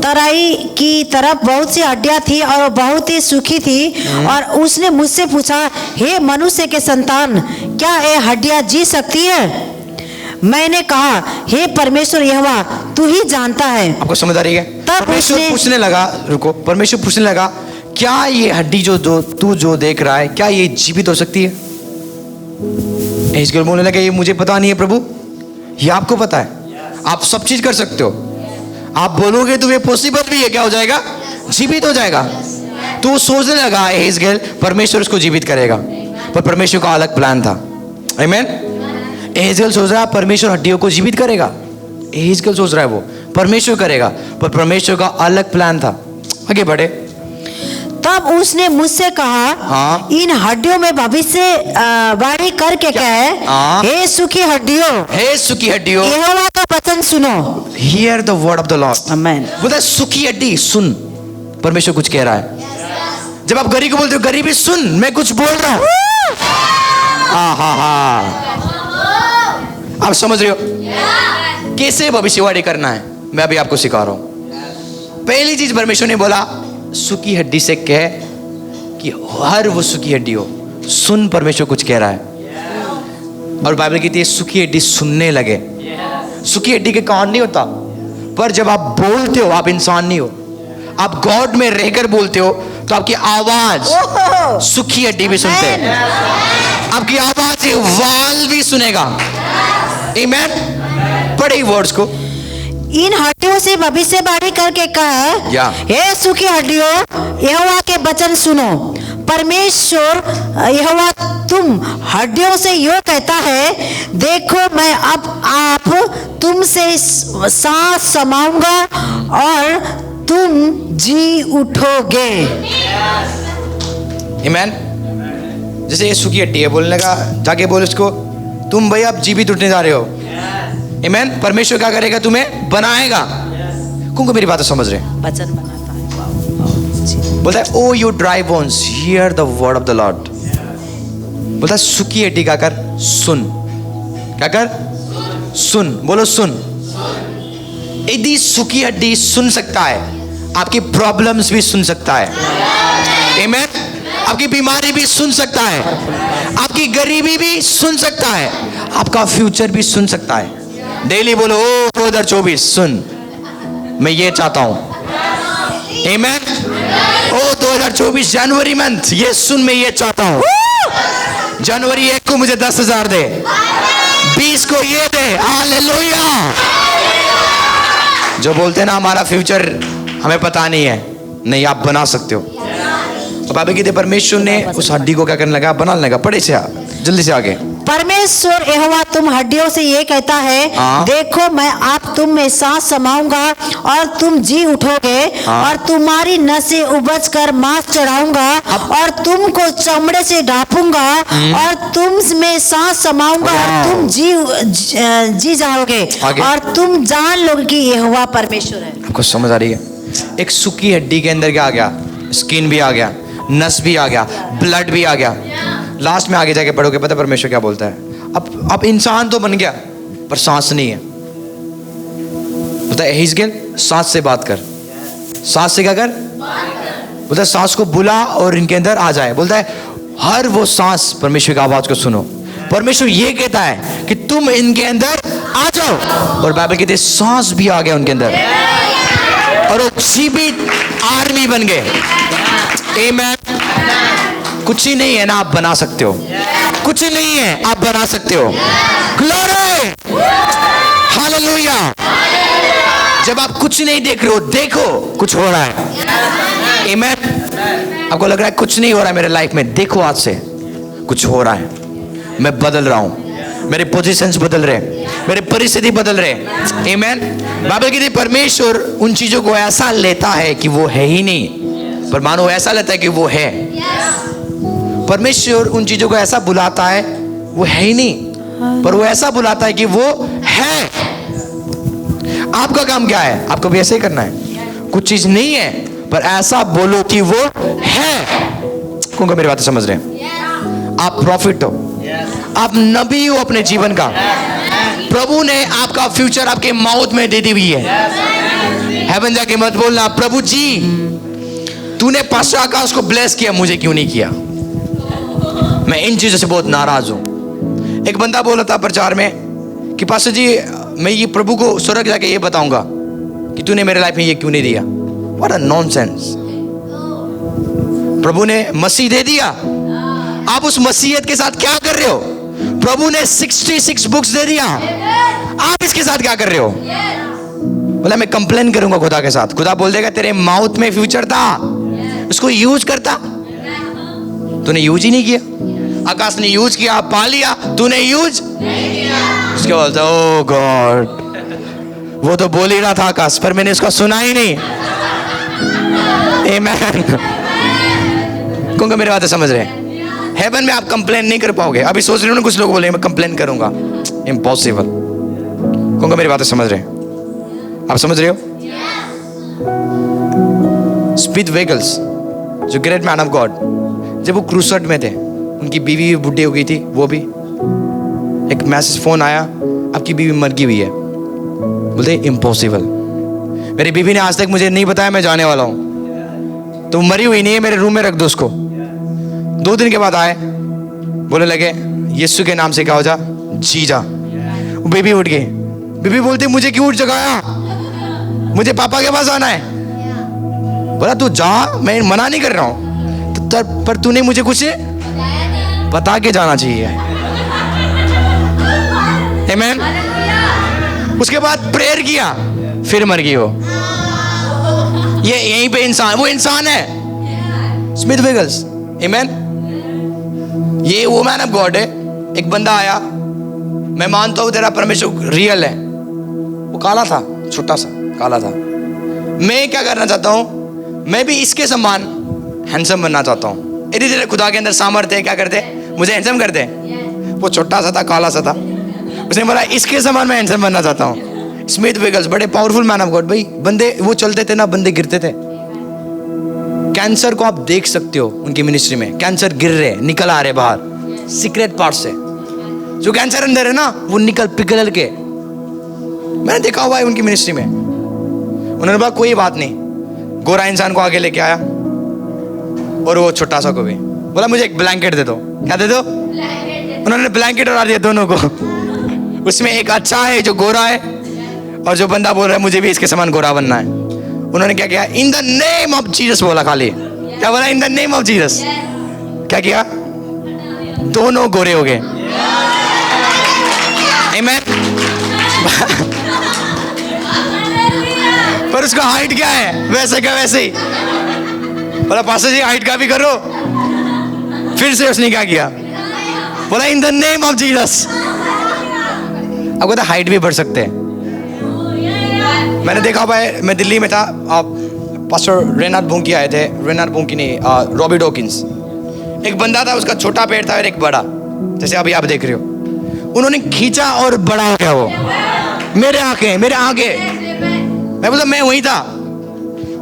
तराई की तरफ बहुत सी हड्डियां थी और वो बहुत ही सूखी थी। और उसने मुझसे पूछा, हे मनुष्य के संतान, क्या ये हड्डियां जी सकती है? मैंने कहा, हे परमेश्वर यहोवा, तू ही जानता है। आपको समझ आ रही है? तब परमेश्वर पूछने लगा, रुको, परमेश्वर पूछने लगा, क्या ये हड्डी तू जो देख रहा है, क्या ये जीवित हो सकती है? एहीजकेल बोलने लगा, ये मुझे पता नहीं है प्रभु, ये आपको पता है। आप सब चीज कर सकते हो, आप बोलोगे तो ये पॉसिबल भी है, क्या हो जाएगा? जीवित हो जाएगा। तो सोचने लगा एहीजकेल परमेश्वर उसको जीवित करेगा, पर परमेश्वर का अलग प्लान था, आमेन। एहीजकेल सोच रहा है परमेश्वर हड्डियों को जीवित करेगा, एहीजकेल सोच रहा है वो परमेश्वर करेगा, पर परमेश्वर का अलग प्लान था। आगे बढ़े। तब उसने मुझसे कहा, इन हड्डियों में भविष्यवाणी करके क्या है? हे सूखी हड्डियों, हे सूखी हड्डियों, यहोवा का वचन सुनो। Hear the word of the Lord. आमेन। बोला सूखी हड्डी सुन, परमेश्वर कुछ कह रहा है। जब आप गरीब को बोलते हो, गरीबी सुन, मैं कुछ बोल रहा हूं। आप समझ रहे हो कैसे भविष्यवाणी करना है? मैं अभी आपको सिखा रहा हूं। पहली चीज परमेश्वर ने बोला, सूखी हड्डी से कह कि हर वो सूखी हड्डी हो सुन, परमेश्वर कुछ कह रहा है। और बाइबल कहती है सूखी हड्डी सुनने लगे। सूखी हड्डी के कान नहीं होता, पर जब आप बोलते हो, आप इंसान नहीं हो, आप गॉड में रहकर बोलते हो, तो आपकी आवाज सूखी हड्डी भी सुनते हैं। आपकी आवाज ये वाल भी सुनेगा, आमेन। पढ़े वर्ड्स को। इन हड्डियों से भविष्यवाणी करके कहा, हे सूखी हड्डियों, यहोवा के वचन सुनो। परमेश्वर यहोवा तुम हड्डियों से यो कहता है, देखो मैं अब आप तुमसे सांस समाऊंगा और तुम जी उठोगे। आमेन। जैसे ये सूखी हड्डी है, बोलने का जाके बोल उसको, तुम भाई अब जीवित उठने जा रहे हो, आमेन। परमेश्वर क्या करेगा? तुम्हें बनाएगा। कौन मेरी बात समझ रहे? वचन बनाता है। बोलता है, O you dry bones hear the word of the Lord. बोलता है सूखी हड्डी क्या कर? सुन। क्या कर? सुन। बोलो सुन। यदि सूखी हड्डी सुन सकता है, आपकी प्रॉब्लम्स भी सुन सकता है, आमेन। आपकी बीमारी भी सुन सकता है, आपकी गरीबी भी सुन सकता है, आपका फ्यूचर भी सुन सकता है। डेली बोलो, ओ 2024 सुन, मैं ये चाहता हूं, आमेन। ओ 2024 जनवरी मंथ ये सुन, मैं ये चाहता हूं। जनवरी 1 को मुझे 10,000 दे, 20 को ये दे, हालेलुया। जो बोलते हैं ना हमारा फ्यूचर हमें पता नहीं है, नहीं, आप बना सकते हो। अब आप कहते परमेश्वर ने उस हड्डी को क्या करने लगा? बनाने लगा। पढ़े से जल्दी से आगे। परमेश्वर यहोवा तुम हड्डियों से ये कहता है, हाँ। देखो मैं आप तुम में सांस समाऊंगा और तुम जी उठोगे, हाँ। और तुम्हारी नसें उबज कर मांस चढ़ाऊंगा और तुमको चमड़े से ढापूंगा और तुम में सांस समाऊंगा और तुम जी जाओगे आगे। और तुम जान लोगे कि यहोवा परमेश्वर है। आपको समझ आ रही है? एक सूखी हड्डी के अंदर क्या आ गया? स्किन भी आ गया, नस भी आ गया, ब्लड भी आ गया। लास्ट में आगे जाके पढ़ोगे, पता परमेश्वर क्या बोलता है? अब इंसान तो बन गया पर सांस नहीं है। बोलता है हिजकिय्याह, सांस से बात कर। सांस से क्या कर? बोलता है सांस को बुला और इनके अंदर आ जाए। बोलता है हर वो सांस परमेश्वर की आवाज को सुनो। परमेश्वर ये कहता है कि तुम इनके अंदर आ जाओ, और बाइबल कहती है सांस भी आ गया उनके अंदर और वो किसी भी आर्मी बन गए। आमेन। कुछ ही नहीं है ना, आप बना सकते हो। कुछ ही नहीं है, आप बना सकते हो। Glory, hallelujah. जब आप कुछ नहीं देख रहे हो, देखो कुछ हो रहा है। आमेन। आपको लग रहा है कुछ नहीं हो रहा है मेरे लाइफ में, देखो आज से कुछ हो रहा है। मैं बदल रहा हूं, मेरे पोजीशंस बदल रहे, मेरे परिस्थिति बदल रहे। आमेन। बाइबल कहती है परमेश्वर उन चीजों को ऐसा लेता है कि वो है ही नहीं, पर मानो ऐसा लेता है कि वो है। परमेश्वर उन चीजों को ऐसा बुलाता है, वो है ही नहीं, पर वो ऐसा बुलाता है कि वो है। आपका काम क्या है? आपको भी ऐसे ही करना है। कुछ चीज नहीं है पर ऐसा बोलो कि वो है। कौन मेरी बातें समझ रहे हैं? आप प्रॉफिट हो, आप नबी हो अपने जीवन का। प्रभु ने आपका फ्यूचर आपके माउथ में दे दी हुई है। हेवन जाके मत बोलना प्रभु जी तूने पास्टर आकाश को ब्लेस किया, मुझे क्यों नहीं किया। मैं इन चीजों से बहुत नाराज हूं। एक बंदा बोला था प्रचार में कि पास्टर जी मैं ये प्रभु को स्वर्ग जाके ये बताऊंगा कि तूने मेरे लाइफ में ये क्यों नहीं दिया। What a nonsense. प्रभु ने मसीह दे दिया, आप उस मसीहत के साथ क्या कर रहे हो? प्रभु ने 66 बुक्स दे दिया, आप इसके साथ क्या कर रहे हो? बोला मैं कंप्लेन करूंगा खुदा के साथ। खुदा बोल देगा तेरे माउथ में फ्यूचर था, उसको यूज करता, तूने यूज ही नहीं किया। आकाश ने यूज किया, पा लिया, तूने यूज नहीं किया। उसके बोलता ओ गॉड वो तो बोल ही रहा था आकाश, पर मैंने इसका सुना ही नहीं। आमेन। कौन मेरी बातें समझ रहे हैं? हेवन में आप कंप्लेन नहीं कर पाओगे। अभी सोच रहे हो ना, कुछ लोग बोले मैं कंप्लेन करूंगा, इम्पॉसिबल। कौन मेरी बातें समझ रहे हैं? आप समझ रहे हो? स्मिथ वेगल्स जो ग्रेट मैन ऑफ गॉड, जब वो क्रूसर्ड में थे, उनकी बीवी बुढ़ी हो गई थी। वो भी एक मैसेज फोन आया, आपकी बीवी मर गई हुई है। बोलते इम्पॉसिबल, मेरी बीवी ने आज तक मुझे नहीं बताया मैं जाने वाला हूं, तो मरी हुई नहीं है, मेरे रूम में रख दो उसको। 2 दिन के बाद आए, बोले लगे यीशु के नाम से क्या हो जा, जी जा। वो बेबी उठ गई। बीबी बोलती मुझे क्यों उठ जगाया, मुझे पापा के पास आना है। बोला तू जा, मैं मना नहीं कर रहा हूं, तो पर तूने मुझे कुछ बता के जाना चाहिए। आमेन। उसके बाद प्रेयर किया, फिर मर गई हो। ये यहीं पे इंसान, वो इंसान है स्मिथ वेगल्स। आमेन। ये वो मैन ऑफ गॉड है। एक बंदा आया, मैं मानता हूं तेरा परमेश्वर रियल है। वो काला था, छोटा सा काला था। मैं क्या करना चाहता हूं, मैं भी इसके समान हैंडसम बनना चाहता हूं। धीरे धीरे खुदा के अंदर सामर्थ्य है, क्या करते मुझे हैंडसम करते। वो छोटा सा था, काला सा था, उसने बोला इसके समान मैं हैंडसम बनना चाहता हूं। स्मिथ वेगल्स बड़े पावरफुल मैन ऑफ गॉड भाई। बंदे वो चलते थे ना, बंदे गिरते थे। कैंसर को आप देख सकते हो उनकी मिनिस्ट्री में, कैंसर गिर रहे, निकल आ रहे बाहर सीक्रेट पार्ट से। जो कैंसर अंदर है ना, वो निकल पिघल के, मैंने देखा हुआ है उनकी मिनिस्ट्री में। उन्होंने बोला कोई बात नहीं, गोरा इंसान को आगे लेके आया और वो छोटा सा को भी बोला मुझे एक ब्लैंकेट दे दो। क्या दे दो? उन्होंने ब्लैंकेट उड़ा दिया दोनों को। उसमें एक अच्छा है जो गोरा है, और जो बंदा बोल रहा है मुझे भी इसके समान गोरा बनना है। उन्होंने क्या किया? इन द नेम ऑफ जीसस बोला। खाली क्या बोला? इन द नेम ऑफ जीसस। क्या किया? दोनों गोरे हो गए। आमेन। पर उसका हाइट क्या है? वैसे क्या वैसे ही। बोला पास्टर जी हाइट का भी करो। फिर से उसने क्या किया? बोला इन द नेम ऑफ जीसस। आपको तो हाइट भी बढ़ सकते हैं। मैंने देखा भाई, मैं दिल्ली में था, पास्टर रेनार्ड बोंकी आए थे, रेनार्ड बोंकी नहीं, रॉबी डॉकिंस। एक बंदा था, उसका छोटा पेड़ था और एक बड़ा, जैसे अभी आप देख रहे हो। उन्होंने खींचा और बड़ा हो गया वो, मेरे आगे। मैं बोला मैं वही था।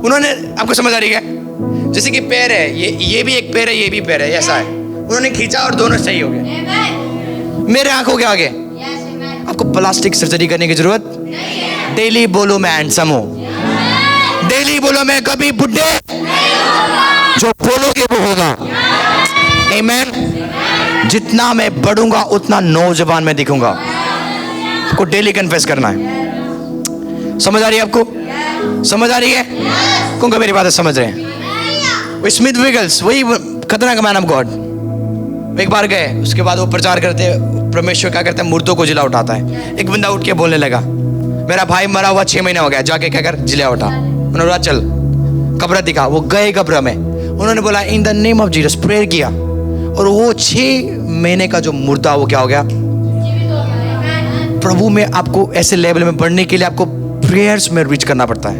उन्होंने, आपको समझ आ रही है, जैसे कि पैर है, ये भी एक पैर है, ये भी पैर है, ऐसा है। उन्होंने खींचा और दोनों सही हो गए, मेरे आंखों के आगे। आपको प्लास्टिक सर्जरी करने की जरूरत डेली बोलो मैं हैंडसम हूं, डेली बोलो मैं कभी बुढ़े, जो बोलोगे वो होगा। आमीन। जितना मैं बढ़ूंगा उतना नौजवान में दिखूंगा। आपको डेली कन्फेस करना है। समझ आ रही है आपको? समझ आ रही है? कौन का मेरी बात समझ रहे हैं? वो स्मिथ विगल्स, वही खतरनाक मैन ऑफ गॉड, एक बार गए, उसके बाद वो प्रचार करते, परमेश्वर क्या करता है, मुर्दों को जिला उठाता है। एक बंदा उठ के बोलने लगा, मेरा भाई मरा हुआ 6 महीने हो गया, जाके क्या कर, जिला उठा। उन्होंने बोला चल, कब्र दिखा। वो गए कब्र में, उन्होंने बोला इन the name of Jesus, prayer किया, और वो 6 महीने का जो मुर्दा वो क्या हो गया, प्रभु में। आपको ऐसे लेवल में बढ़ने के लिए आपको प्रेयर्स में रीच करना पड़ता है।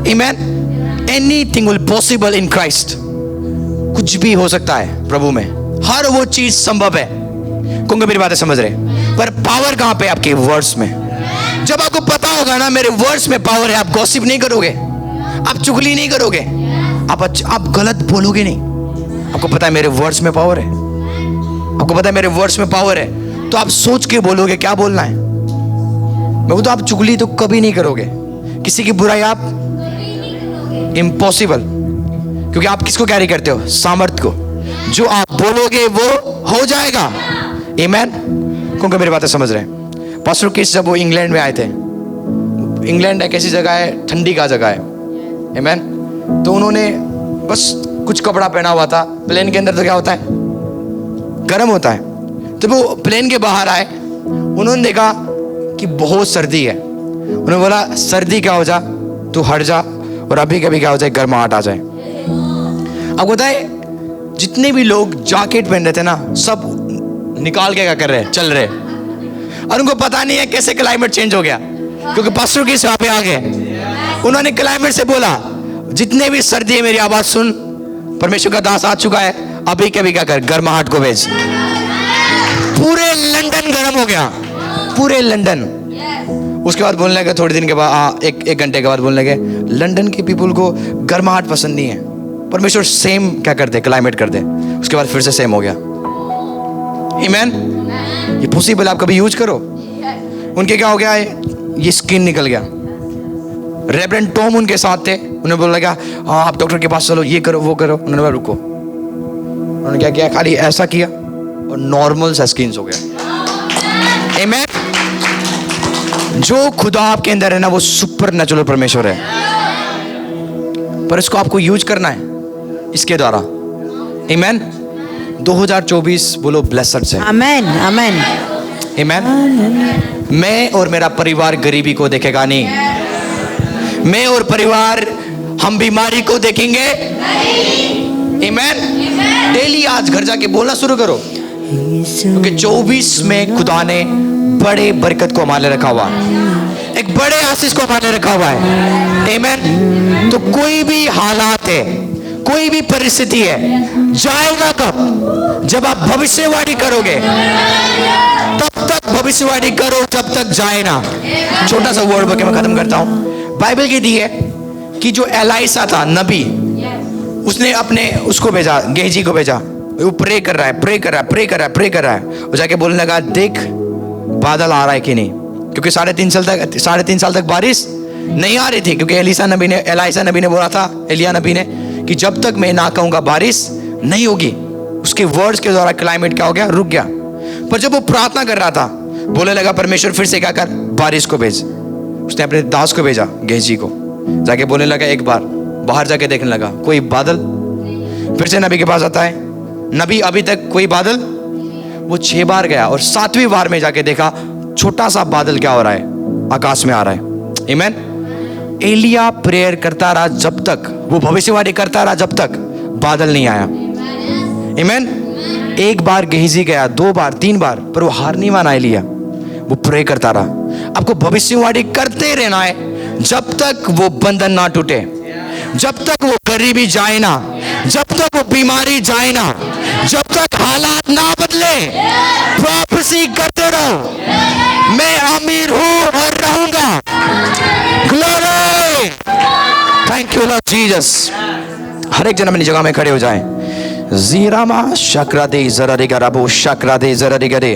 आमीन। Anything will possible in Christ. कुछ भी हो सकता है प्रभु में, हर वो चीज संभव है। कौन मेरी बातें समझ रहे? पर पावर कहां पे? आपके वर्ड्स में। जब आपको पता होगा ना मेरे वर्ड्स में पावर है, आप गॉसिप नहीं करोगे, आप चुगली नहीं करोगे, आप गलत बोलोगे नहीं। आपको पता है मेरे वर्ड्स में पावर है, आपको पता है मेरे वर्ड्स में पावर है, तो आप सोच के बोलोगे क्या बोलना है। मैं तो आप चुगली तो कभी नहीं करोगे, किसी की बुराई आप इम्पॉसिबल, क्योंकि आप किसको कैरी करते हो? सामर्थ को। जो आप बोलोगे वो हो जाएगा। आमीन। कौन मेरी बातें समझ रहे हैं? पास्टर किस, जब वो इंग्लैंड में आए थे, इंग्लैंड एक ऐसी जगह है, ठंडी का जगह है। आमीन। तो उन्होंने बस कुछ कपड़ा पहना हुआ था। प्लेन के अंदर तो क्या होता है, गर्म होता है। तो वो प्लेन के बाहर आए, उन्होंने देखा कि बहुत सर्दी है। उन्होंने बोला सर्दी क्या हो जा, तू हट जा, और अभी कभी क्या हो जाए, गर्माहट आ जाए। आपको पता है जितने भी लोग जैकेट पहन रहे थे ना, सब निकाल के क्या कर रहे, चल रहे, और उनको पता नहीं है कैसे क्लाइमेट चेंज हो गया, क्योंकि पास्टर की वहां पे आ गए। उन्होंने क्लाइमेट से बोला जितने भी सर्दी है मेरी आवाज सुन, परमेश्वर का दास आ चुका है, अभी कभी क्या कर, गर्माहट को भेज। पूरे लंदन गर्म हो गया, पूरे लंदन। उसके बाद बोलने लगे, थोड़े दिन के बाद, एक घंटे के बाद बोलने लगे, लंदन के पीपल को गर्माहट पसंद नहीं है, परमेश्वर सेम क्या कर दे, क्लाइमेट कर दे। उसके बाद फिर से सेम हो गया। आमीन। ये पॉसिबल, आप कभी यूज करो। उनके क्या हो गया, ये स्किन निकल गया। रेवरेंड टॉम उनके साथ थे, उन्हें बोला लगा हाँ आप डॉक्टर के पास चलो, ये करो वो करो। उन्होंने बोला रुको। उन्होंने क्या किया, खाली ऐसा किया और नॉर्मल सा स्किन हो गया। आमीन। जो खुदा आपके अंदर है ना, वो सुपर नेचुरल परमेश्वर है, पर इसको आपको यूज करना है इसके द्वारा। आमीन। 2024 बोलो ब्लेस्ड से। आमेन आमेन आमीन। मैं और मेरा परिवार गरीबी को देखेगा नहीं, मैं और परिवार हम बीमारी को देखेंगे नहीं। आमीन। डेली आज घर जाके बोलना शुरू करो, क्योंकि 24 में खुदा ने बड़े बरकत को हमारे रखा हुआ है, एक बड़े आशीष को हमारे रखा हुआ है। आमीन। तो कोई भी हालात है, कोई भी परिस्थिति है, जाएगा कब? जब आप भविष्यवाणी करोगे, तब तक भविष्यवाणी करो, जब तक जाए ना। छोटा सा वर्ड बोल के मैं खत्म करता हूं। बाइबल की दी है कि जो एलाइसा था नबी, उसने अपने उसको भेजा, गेहजी को भेजा। वो प्रे कर रहा है, प्रे कर रहा है, प्रे कर रहा है, प्रे कर रहा है। वो जाके बोलने लगा देख बादल आ रहा है कि नहीं, क्योंकि 3.5 साल तक बारिश नहीं आ रही थी, क्योंकि एलिसा नबी ने बोला था, एलिया नबी ने, कि जब तक मैं ना कहूंगा बारिश नहीं होगी। उसके वर्ड्स के द्वारा क्लाइमेट क्या हो गया, रुक गया। पर जब वो प्रार्थना कर रहा था, बोलने लगा परमेश्वर फिर से क्या कर, बारिश को भेज। उसने अपने दास को भेजा, गेहजी को, जाके बोलने लगा एक बार, बाहर जाके देखने लगा कोई बादल। फिर से नबी के पास आता है, नबी अभी तक कोई बादल। वो 6 बार गया और 7वीं बार में जाके देखा छोटा सा बादल क्या हो रहा है, आकाश में आ रहा है। आमीन। एलिया प्रेयर करता रहा जब तक, वो भविष्यवाणी करता रहा जब तक बादल नहीं आया। आमीन। एक बार गेहजी गया, 2 बार, 3 बार, पर वो हार नहीं माना एलिया। वो प्रे करता रहा। आपको भविष्यवाणी करते रहना है जब तक वो बंधन ना टूटे, जब तक वो गरीबी जाए ना, जब तक वो बीमारी जाए ना, जब तक हालात ना बदले। प्रोफेसी करते रहो, मैं अमीर हूं और रहूंगा। Glory, thank you Lord Jesus. हर एक जन अपनी जगह में खड़े हो जाएं। जीरामा शक्रा दे जरा रे गराबो शक्रा दे जरा रे गरे।